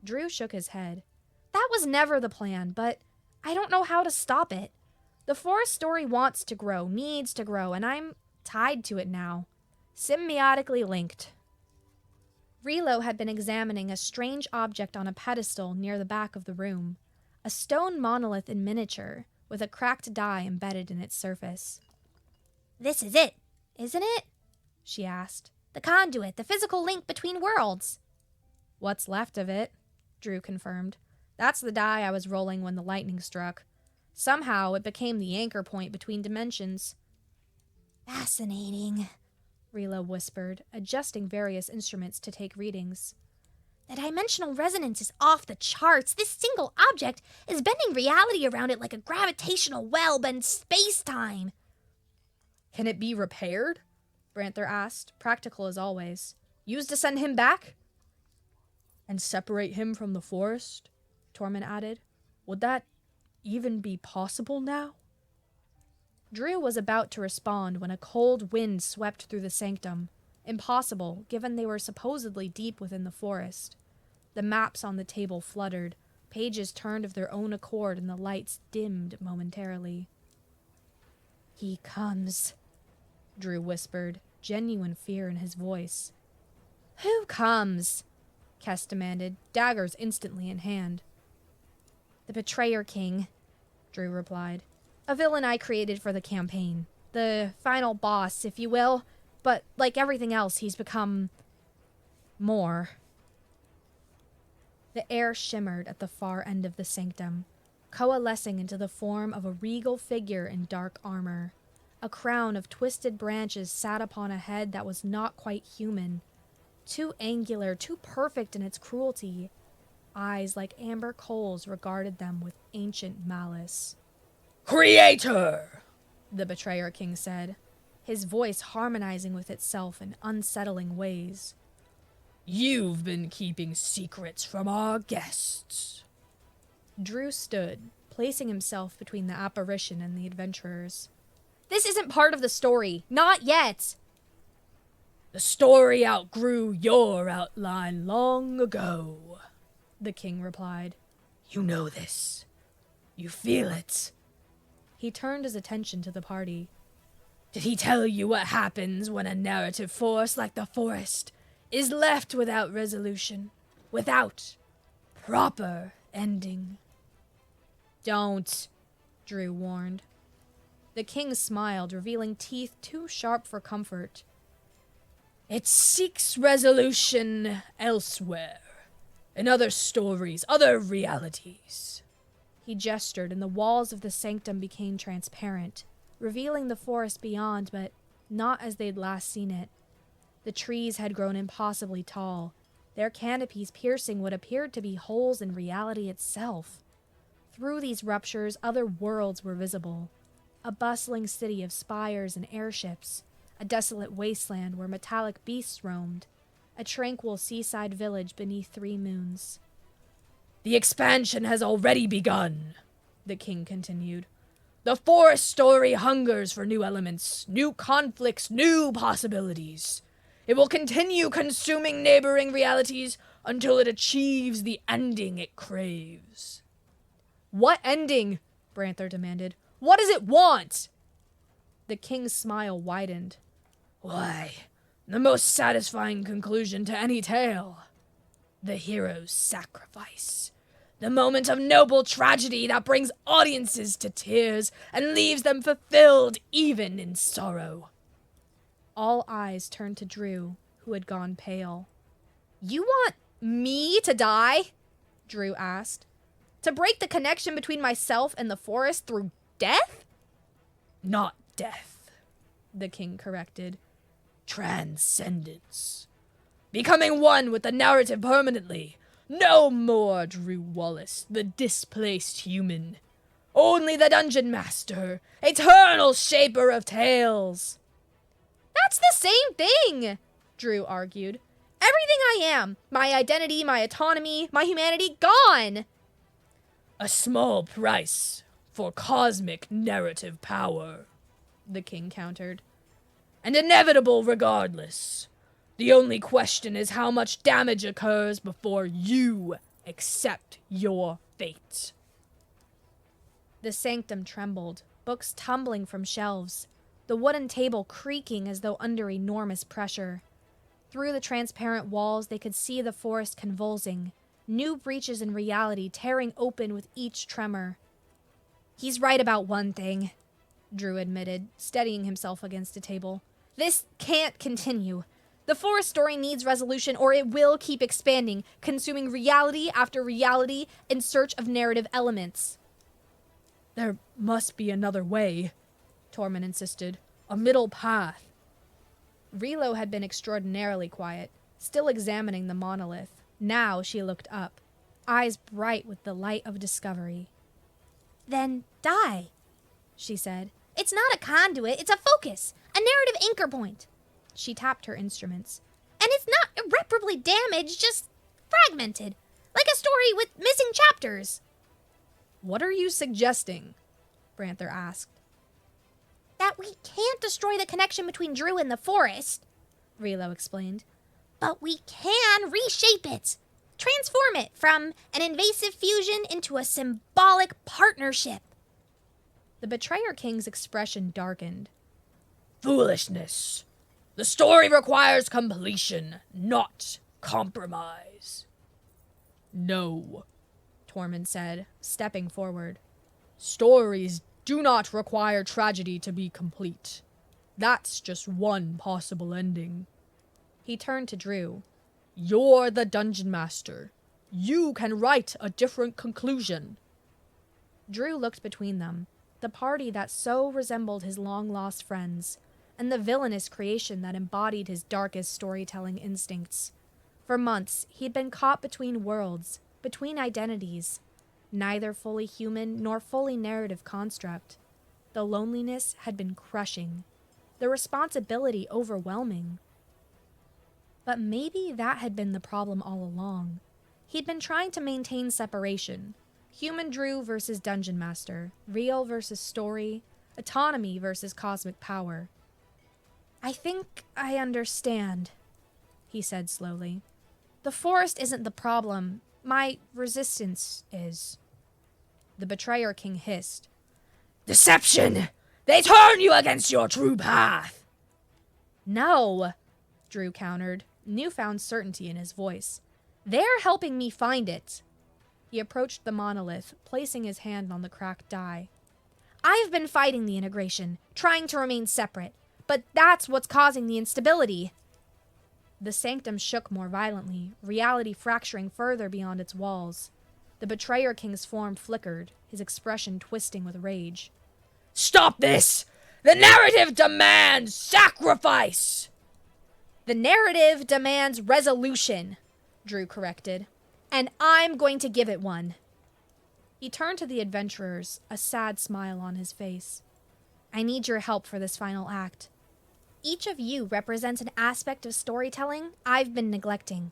Drew shook his head. "That was never the plan, but I don't know how to stop it. The forest story wants to grow, needs to grow, and I'm tied to it now. Symbiotically linked." Relo had been examining a strange object on a pedestal near the back of the room. A stone monolith in miniature, with a cracked die embedded in its surface. "This is it, isn't it?" she asked. "The conduit, the physical link between worlds." "What's left of it," Drew confirmed. "That's the die I was rolling when the lightning struck. Somehow, it became the anchor point between dimensions." "Fascinating," Relo whispered, adjusting various instruments to take readings. "The dimensional resonance is off the charts. This single object is bending reality around it like a gravitational well bends space-time." "Can it be repaired?" Branther asked, practical as always. "Used to send him back?" "And separate him from the forest?" Tormund added. "Would that even be possible now?" Drew was about to respond when a cold wind swept through the sanctum, Impossible, given they were supposedly deep within the forest. The maps on the table fluttered, pages turned of their own accord, and the lights dimmed momentarily. "He comes," Drew whispered, genuine fear in his voice. "Who comes?" Kess demanded, daggers instantly in hand. "The Betrayer King," Drew replied. "A villain I created for the campaign. The final boss, if you will. But like everything else, he's become more." The air shimmered at the far end of the sanctum, coalescing into the form of a regal figure in dark armor. A crown of twisted branches sat upon a head that was not quite human. Too angular, too perfect in its cruelty. Eyes like amber coals regarded them with ancient malice. "Creator!" the Betrayer King said, his voice harmonizing with itself in unsettling ways. "You've been keeping secrets from our guests." Drew stood, placing himself between the apparition and the adventurers. "This isn't part of the story. Not yet." "The story outgrew your outline long ago," the king replied. "You know this. You feel it." He turned his attention to the party. "Did he tell you what happens when a narrative force like the forest is left without resolution, without proper ending?" "Don't," Drew warned. The king smiled, revealing teeth too sharp for comfort. "It seeks resolution elsewhere, in other stories, other realities." He gestured, and the walls of the sanctum became transparent, revealing the forest beyond, but not as they'd last seen it. The trees had grown impossibly tall, their canopies piercing what appeared to be holes in reality itself. Through these ruptures, other worlds were visible. A bustling city of spires and airships, a desolate wasteland where metallic beasts roamed, a tranquil seaside village beneath 3 moons. "The expansion has already begun," the king continued. "The forest story hungers for new elements, new conflicts, new possibilities. It will continue consuming neighboring realities until it achieves the ending it craves." "What ending?" Branther demanded. "What does it want?" The king's smile widened. "Why, the most satisfying conclusion to any tale. The hero's sacrifice. The moment of noble tragedy that brings audiences to tears and leaves them fulfilled even in sorrow." All eyes turned to Drew, who had gone pale. "You want me to die?" Drew asked. "To break the connection between myself and the forest through death?" "Not death," the king corrected. "Transcendence. Becoming one with the narrative permanently. No more Drew Wallace, the displaced human. Only the dungeon master, eternal shaper of tales." "That's the same thing," Drew argued. "Everything I am, my identity, my autonomy, my humanity, gone." "A small price for cosmic narrative power," the king countered. "And inevitable regardless. The only question is how much damage occurs before you accept your fate." The sanctum trembled, books tumbling from shelves, the wooden table creaking as though under enormous pressure. Through the transparent walls, they could see the forest convulsing, new breaches in reality tearing open with each tremor. "He's right about one thing," Drew admitted, steadying himself against a table. "This can't continue. The forest story needs resolution, or it will keep expanding, consuming reality after reality in search of narrative elements." "There must be another way," Tormund insisted. "A middle path." Relo had been extraordinarily quiet, still examining the monolith. Now she looked up, eyes bright with the light of discovery. "Then die," she said. "It's not a conduit, it's a focus, a narrative anchor point." She tapped her instruments. "And it's not irreparably damaged, just fragmented, like a story with missing chapters." "What are you suggesting?" Branther asked. "That we can't destroy the connection between Drew and the forest," Relo explained. But we can reshape it. Transform it from an invasive fusion into a symbolic partnership. The Betrayer King's expression darkened. Foolishness. The story requires completion, not compromise. No, Tormund said, stepping forward. Stories do not require tragedy to be complete. That's just one possible ending. He turned to Drew. You're the dungeon master. You can write a different conclusion. Drew looked between them, the party that so resembled his long-lost friends, and the villainous creation that embodied his darkest storytelling instincts. For months, he'd been caught between worlds, between identities, neither fully human nor fully narrative construct. The loneliness had been crushing, the responsibility overwhelming. But maybe that had been the problem all along. He'd been trying to maintain separation. Human Drew versus Dungeon Master, real versus story, autonomy versus cosmic power. I think I understand, he said slowly. The forest isn't the problem. My resistance is. The Betrayer King hissed. Deception! They turn you against your true path! No, Drew countered, newfound certainty in his voice. They're helping me find it. He approached the monolith, placing his hand on the cracked die. I've been fighting the integration, trying to remain separate, but that's what's causing the instability. The sanctum shook more violently, reality fracturing further beyond its walls. The Betrayer King's form flickered, his expression twisting with rage. Stop this! The narrative demands sacrifice! The narrative demands resolution, Drew corrected. And I'm going to give it one. He turned to the adventurers, a sad smile on his face. I need your help for this final act. Each of you represents an aspect of storytelling I've been neglecting.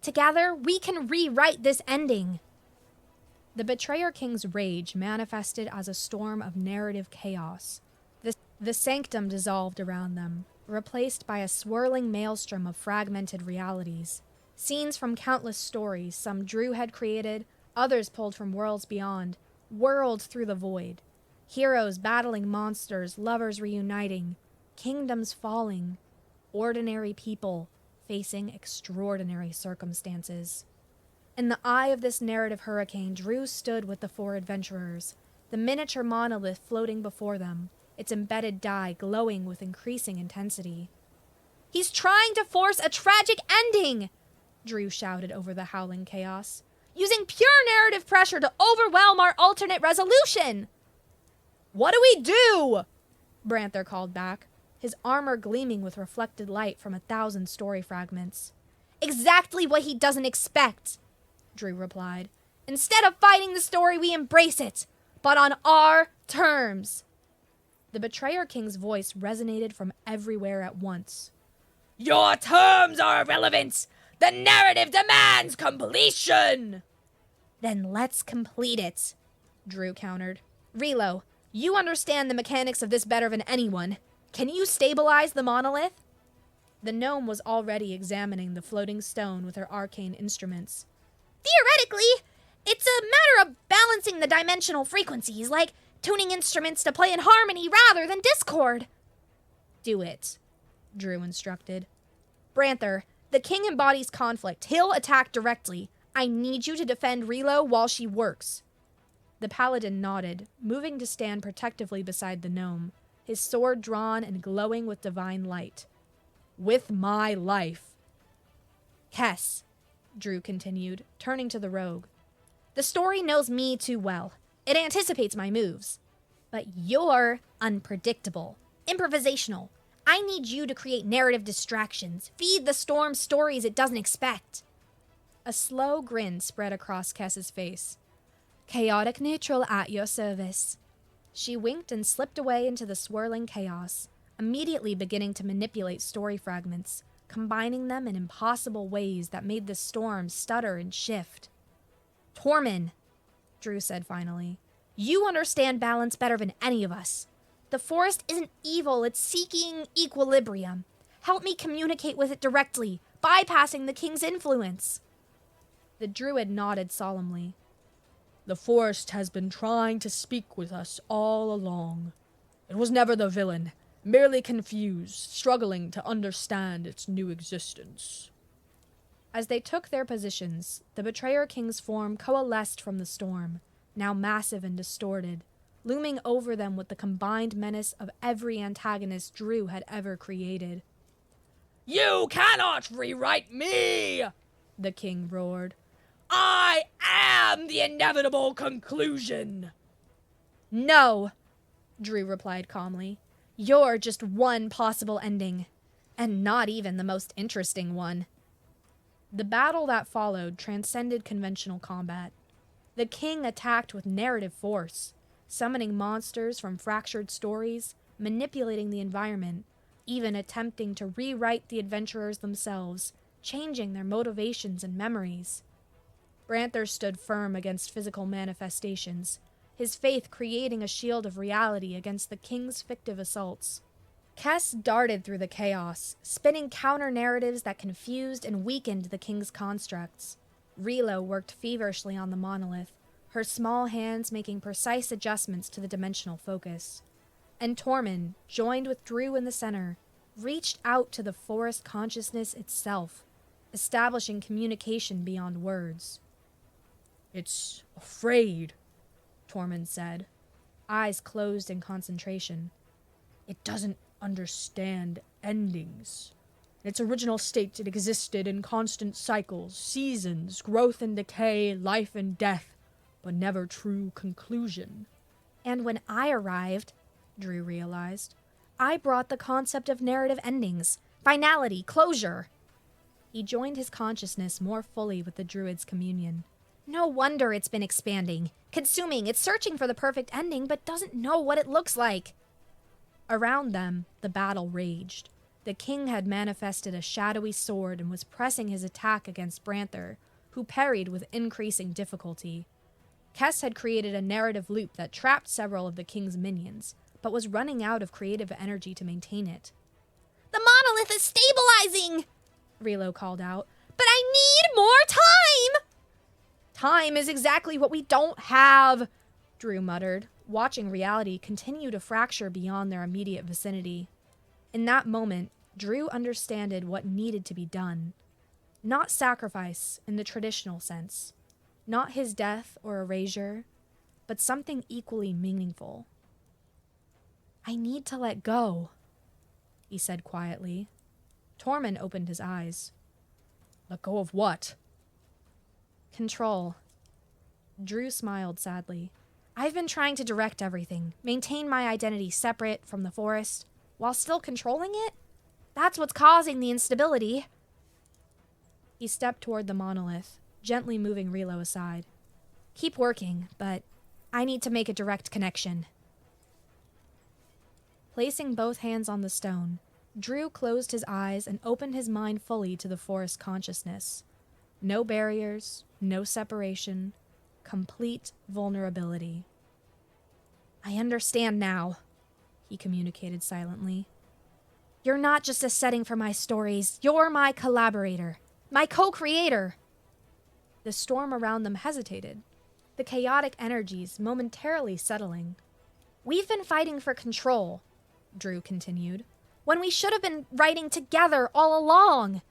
Together, we can rewrite this ending. The Betrayer King's rage manifested as a storm of narrative chaos. The sanctum dissolved around them, replaced by a swirling maelstrom of fragmented realities. Scenes from countless stories some Drew had created, others pulled from worlds beyond, whirled through the void. Heroes battling monsters, lovers reuniting, kingdoms falling, ordinary people facing extraordinary circumstances. In the eye of this narrative hurricane, Drew stood with the four adventurers, the miniature monolith floating before them, its embedded die glowing with increasing intensity. He's trying to force a tragic ending! Drew shouted over the howling chaos, using pure narrative pressure to overwhelm our alternate resolution! What do we do? Branther called back, his armor gleaming with reflected light from 1,000 story fragments. Exactly what he doesn't expect, Drew replied. Instead of fighting the story, we embrace it, but on our terms. The Betrayer King's voice resonated from everywhere at once. Your terms are irrelevant! The narrative demands completion! Then let's complete it, Drew countered. Relo, you understand the mechanics of this better than anyone. Can you stabilize the monolith? The gnome was already examining the floating stone with her arcane instruments. Theoretically, it's a matter of balancing the dimensional frequencies, like tuning instruments to play in harmony rather than discord. Do it, Drew instructed. Branther, the king embodies conflict. He'll attack directly. I need you to defend Relo while she works. The paladin nodded, moving to stand protectively beside the gnome, his sword drawn and glowing with divine light. With my life. Kess, Drew continued, turning to the rogue. The story knows me too well. It anticipates my moves. But you're unpredictable, improvisational. I need you to create narrative distractions, feed the storm stories it doesn't expect. A slow grin spread across Kess's face. Chaotic neutral at your service. She winked and slipped away into the swirling chaos, immediately beginning to manipulate story fragments, combining them in impossible ways that made the storm stutter and shift. Tormund, Drew said finally, you understand balance better than any of us. The forest isn't evil, it's seeking equilibrium. Help me communicate with it directly, bypassing the king's influence. The druid nodded solemnly. The forest has been trying to speak with us all along. It was never the villain, merely confused, struggling to understand its new existence. As they took their positions, the Betrayer King's form coalesced from the storm, now massive and distorted, looming over them with the combined menace of every antagonist Drew had ever created. "You cannot rewrite me!" the king roared. "I am the inevitable conclusion!" No, Drew replied calmly. You're just one possible ending, and not even the most interesting one. The battle that followed transcended conventional combat. The king attacked with narrative force, summoning monsters from fractured stories, manipulating the environment, even attempting to rewrite the adventurers themselves, changing their motivations and memories. Branther stood firm against physical manifestations, his faith creating a shield of reality against the king's fictive assaults. Kess darted through the chaos, spinning counter-narratives that confused and weakened the king's constructs. Relo worked feverishly on the monolith, her small hands making precise adjustments to the dimensional focus. And Tormund, joined with Drew in the center, reached out to the forest consciousness itself, establishing communication beyond words. "It's afraid," Tormund said, eyes closed in concentration. "It doesn't understand endings. In its original state, it existed in constant cycles, seasons, growth and decay, life and death, but never true conclusion." And when I arrived, Drew realized, I brought the concept of narrative endings, finality, closure. He joined his consciousness more fully with the druid's communion. No wonder it's been expanding, consuming, it's searching for the perfect ending, but doesn't know what it looks like. Around them, the battle raged. The king had manifested a shadowy sword and was pressing his attack against Branther, who parried with increasing difficulty. Kess had created a narrative loop that trapped several of the king's minions, but was running out of creative energy to maintain it. The monolith is stabilizing, Relo called out. But I need more time! Time is exactly what we don't have, Drew muttered, watching reality continue to fracture beyond their immediate vicinity. In that moment, Drew understood what needed to be done. Not sacrifice in the traditional sense, not his death or erasure, but something equally meaningful. "I need to let go," he said quietly. Tormund opened his eyes. "Let go of what?" "Control." Drew smiled sadly. "I've been trying to direct everything, maintain my identity separate from the forest, while still controlling it? That's what's causing the instability." He stepped toward the monolith, gently moving Relo aside. "Keep working, but I need to make a direct connection." Placing both hands on the stone, Drew closed his eyes and opened his mind fully to the forest consciousness. No barriers, no separation, complete vulnerability. "I understand now," he communicated silently. "You're not just a setting for my stories, you're my collaborator, my co-creator." The storm around them hesitated, the chaotic energies momentarily settling. "We've been fighting for control," Drew continued, "when we should have been writing together all along."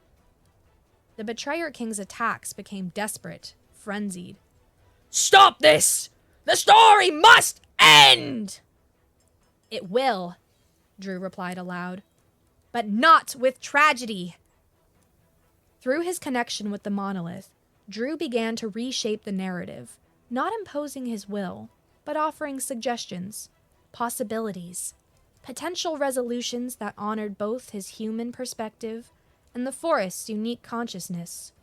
The Betrayer King's attacks became desperate, frenzied. "Stop this! The story must end!" "It will," Drew replied aloud, "but not with tragedy." Through his connection with the monolith, Drew began to reshape the narrative, not imposing his will, but offering suggestions, possibilities, potential resolutions that honored both his human perspective and the forest's unique consciousness.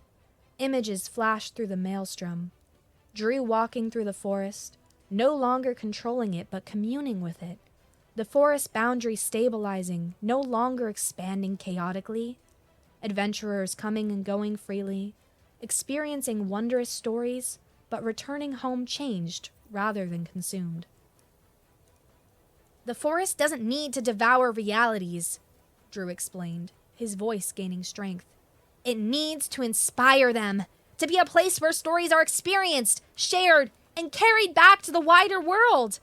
Images flashed through the maelstrom. Drew walking through the forest, no longer controlling it but communing with it. The forest boundary stabilizing, no longer expanding chaotically. Adventurers coming and going freely, experiencing wondrous stories, but returning home changed rather than consumed. "The forest doesn't need to devour realities," Drew explained, his voice gaining strength. It needs to inspire them, to be a place where stories are experienced, shared, and carried back to the wider world.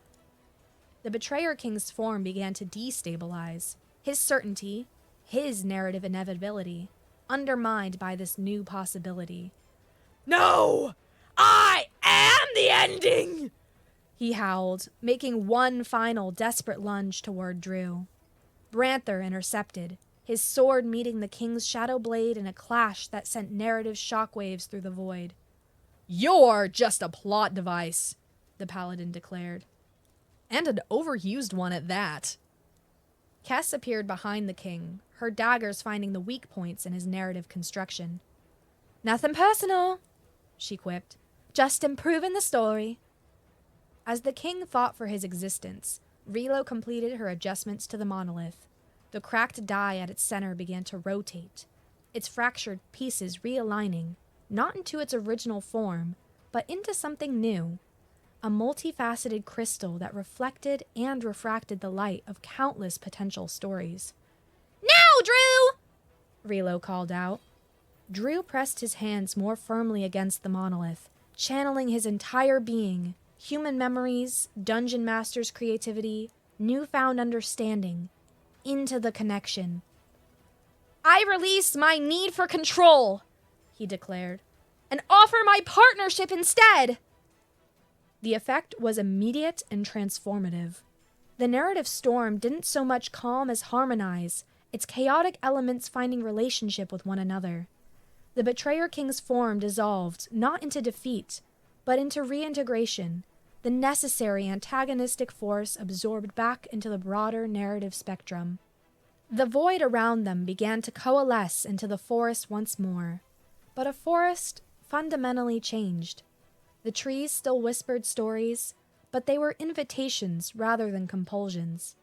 The Betrayer King's form began to destabilize, his certainty, his narrative inevitability, undermined by this new possibility. No! I am the ending! He howled, making one final desperate lunge toward Drew. Branther intercepted, his sword meeting the king's shadow blade in a clash that sent narrative shockwaves through the void. You're just a plot device, the paladin declared. And an overused one at that. Kess appeared behind the king, her daggers finding the weak points in his narrative construction. Nothing personal, she quipped. Just improving the story. As the king fought for his existence, Relo completed her adjustments to the monolith. The cracked die at its center began to rotate, its fractured pieces realigning, not into its original form, but into something new. A multifaceted crystal that reflected and refracted the light of countless potential stories. Now, Drew! Relo called out. Drew pressed his hands more firmly against the monolith, channeling his entire being, human memories, dungeon master's creativity, newfound understanding, into the connection. I release my need for control, he declared, and offer my partnership instead. The effect was immediate and transformative. The narrative storm didn't so much calm as harmonize, its chaotic elements finding relationship with one another. The Betrayer King's form dissolved, not into defeat, but into reintegration, the necessary antagonistic force absorbed back into the broader narrative spectrum. The void around them began to coalesce into the forest once more, but a forest fundamentally changed. The trees still whispered stories, but they were invitations rather than compulsions.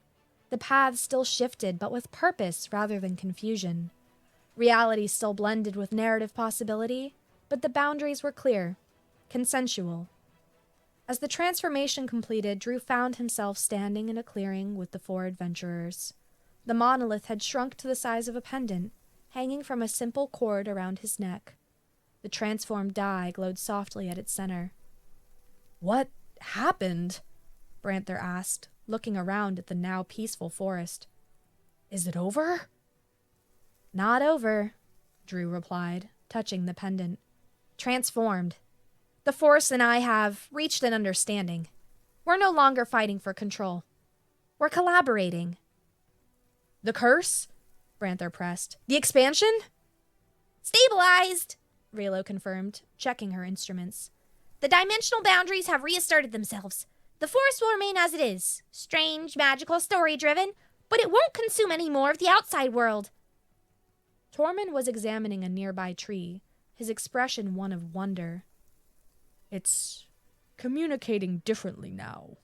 The paths still shifted, but with purpose rather than confusion. Reality still blended with narrative possibility, but the boundaries were clear, consensual. As the transformation completed, Drew found himself standing in a clearing with the 4 adventurers. The monolith had shrunk to the size of a pendant, hanging from a simple cord around his neck. The transformed die glowed softly at its center. What happened? Branther asked, looking around at the now peaceful forest. Is it over? Not over, Drew replied, touching the pendant. Transformed. The forest and I have reached an understanding. We're no longer fighting for control. We're collaborating. The curse? Branther pressed. The expansion? Stabilized, Relo confirmed, checking her instruments. The dimensional boundaries have reasserted themselves. The forest will remain as it is. Strange, magical, story-driven, but it won't consume any more of the outside world. Tormund was examining a nearby tree, his expression one of wonder. It's communicating differently now.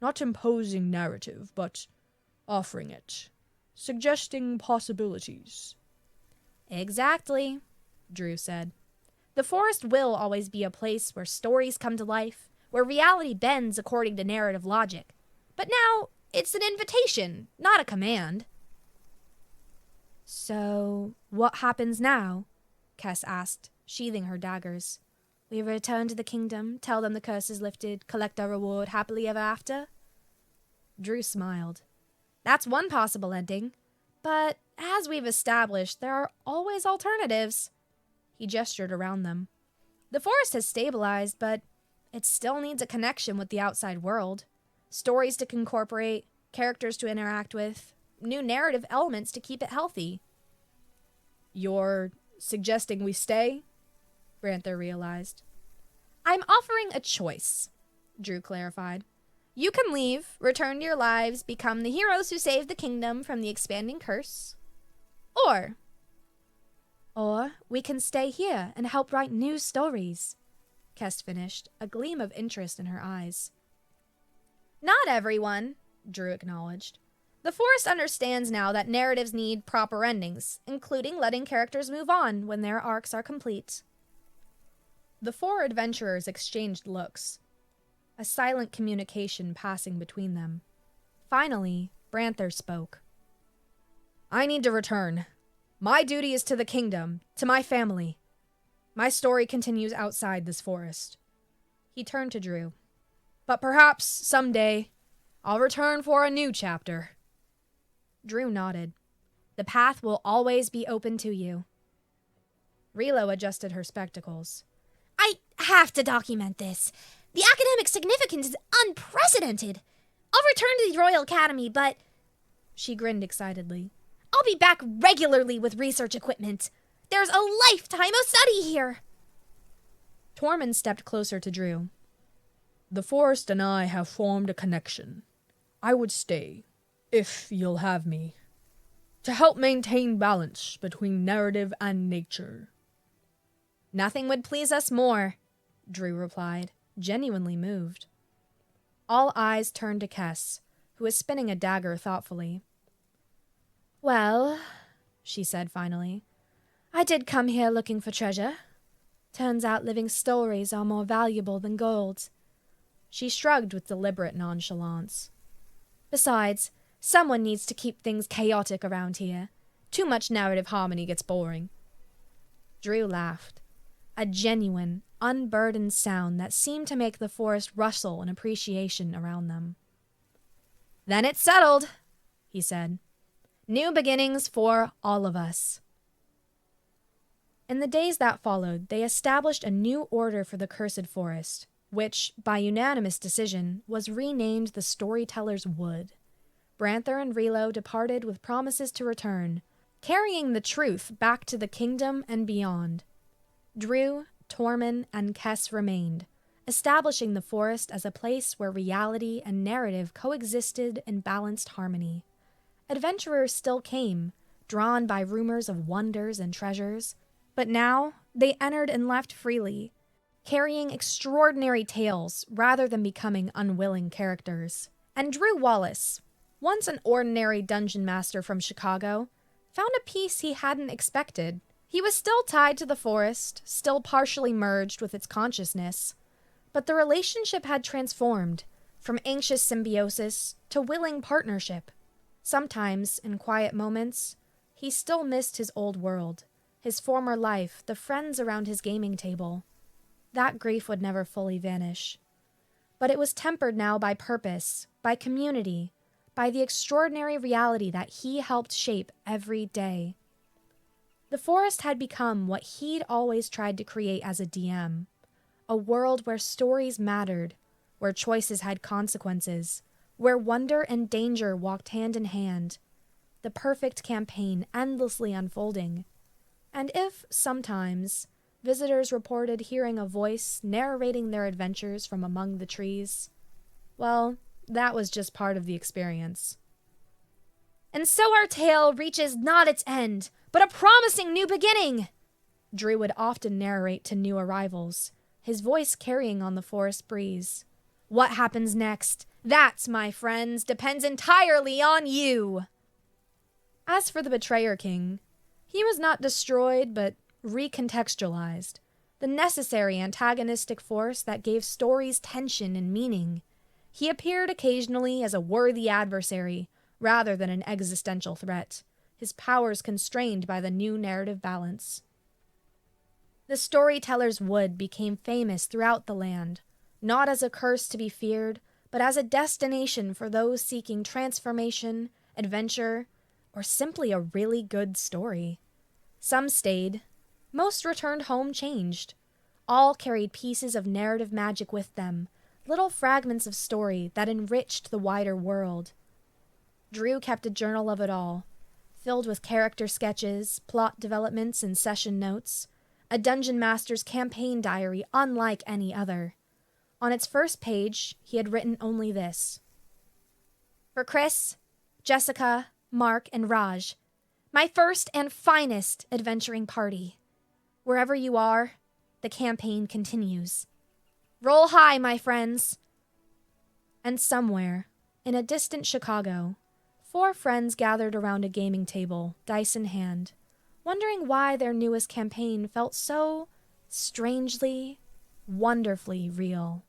Not imposing narrative, but offering it. Suggesting possibilities. Exactly, Drew said. The forest will always be a place where stories come to life, where reality bends according to narrative logic. But now, it's an invitation, not a command. So, what happens now? Kess asked, sheathing her daggers. We return to the kingdom, tell them the curse is lifted, collect our reward happily ever after? Drew smiled. That's one possible ending. But, as we've established, there are always alternatives. He gestured around them. The forest has stabilized, but it still needs a connection with the outside world. Stories to incorporate, characters to interact with, new narrative elements to keep it healthy. You're suggesting we stay? Branther realized. I'm offering a choice, Drew clarified. You can leave, return to your lives, become the heroes who saved the kingdom from the expanding curse. Or we can stay here and help write new stories, Kess finished, a gleam of interest in her eyes. Not everyone, Drew acknowledged. The forest understands now that narratives need proper endings, including letting characters move on when their arcs are complete. The 4 adventurers exchanged looks, a silent communication passing between them. Finally, Branther spoke. I need to return. My duty is to the kingdom, to my family. My story continues outside this forest. He turned to Drew. But perhaps, someday, I'll return for a new chapter. Drew nodded. The path will always be open to you. Relo adjusted her spectacles. I have to document this. The academic significance is unprecedented. I'll return to the Royal Academy, but... She grinned excitedly. I'll be back regularly with research equipment. There's a lifetime of study here. Tormund stepped closer to Drew. The forest and I have formed a connection. I would stay, if you'll have me, to help maintain balance between narrative and nature. Nothing would please us more, Drew replied, genuinely moved. All eyes turned to Kess, who was spinning a dagger thoughtfully. Well, she said finally, I did come here looking for treasure. Turns out living stories are more valuable than gold. She shrugged with deliberate nonchalance. Besides, someone needs to keep things chaotic around here. Too much narrative harmony gets boring. Drew laughed. A genuine, unburdened sound that seemed to make the forest rustle in appreciation around them. Then it's settled, he said. New beginnings for all of us. In the days that followed, they established a new order for the Cursed Forest, which, by unanimous decision, was renamed the Storyteller's Wood. Branther and Relo departed with promises to return, carrying the truth back to the kingdom and beyond. Drew, Tormund, and Kess remained, establishing the forest as a place where reality and narrative coexisted in balanced harmony. Adventurers still came, drawn by rumors of wonders and treasures, but now they entered and left freely, carrying extraordinary tales rather than becoming unwilling characters. And Drew Wallace, once an ordinary dungeon master from Chicago, found a peace he hadn't expected. He was still tied to the forest, still partially merged with its consciousness, but the relationship had transformed, from anxious symbiosis to willing partnership. Sometimes, in quiet moments, he still missed his old world, his former life, the friends around his gaming table. That grief would never fully vanish. But it was tempered now by purpose, by community, by the extraordinary reality that he helped shape every day. The forest had become what he'd always tried to create as a DM, a world where stories mattered, where choices had consequences, where wonder and danger walked hand in hand, the perfect campaign endlessly unfolding. And if, sometimes, visitors reported hearing a voice narrating their adventures from among the trees, well, that was just part of the experience. And so our tale reaches not its end, but a promising new beginning, Drew would often narrate to new arrivals, his voice carrying on the forest breeze. What happens next? That, my friends, depends entirely on you. As for the Betrayer King, he was not destroyed, but recontextualized, the necessary antagonistic force that gave stories tension and meaning. He appeared occasionally as a worthy adversary, rather than an existential threat, his powers constrained by the new narrative balance. The Storyteller's Wood became famous throughout the land, not as a curse to be feared, but as a destination for those seeking transformation, adventure, or simply a really good story. Some stayed. Most returned home changed. All carried pieces of narrative magic with them, little fragments of story that enriched the wider world. Drew kept a journal of it all, filled with character sketches, plot developments, and session notes, a dungeon master's campaign diary unlike any other. On its first page, he had written only this: For Chris, Jessica, Mark, and Raj, my first and finest adventuring party. Wherever you are, the campaign continues. Roll high, my friends. And somewhere, in a distant Chicago, 4 friends gathered around a gaming table, dice in hand, wondering why their newest campaign felt so strangely, wonderfully real.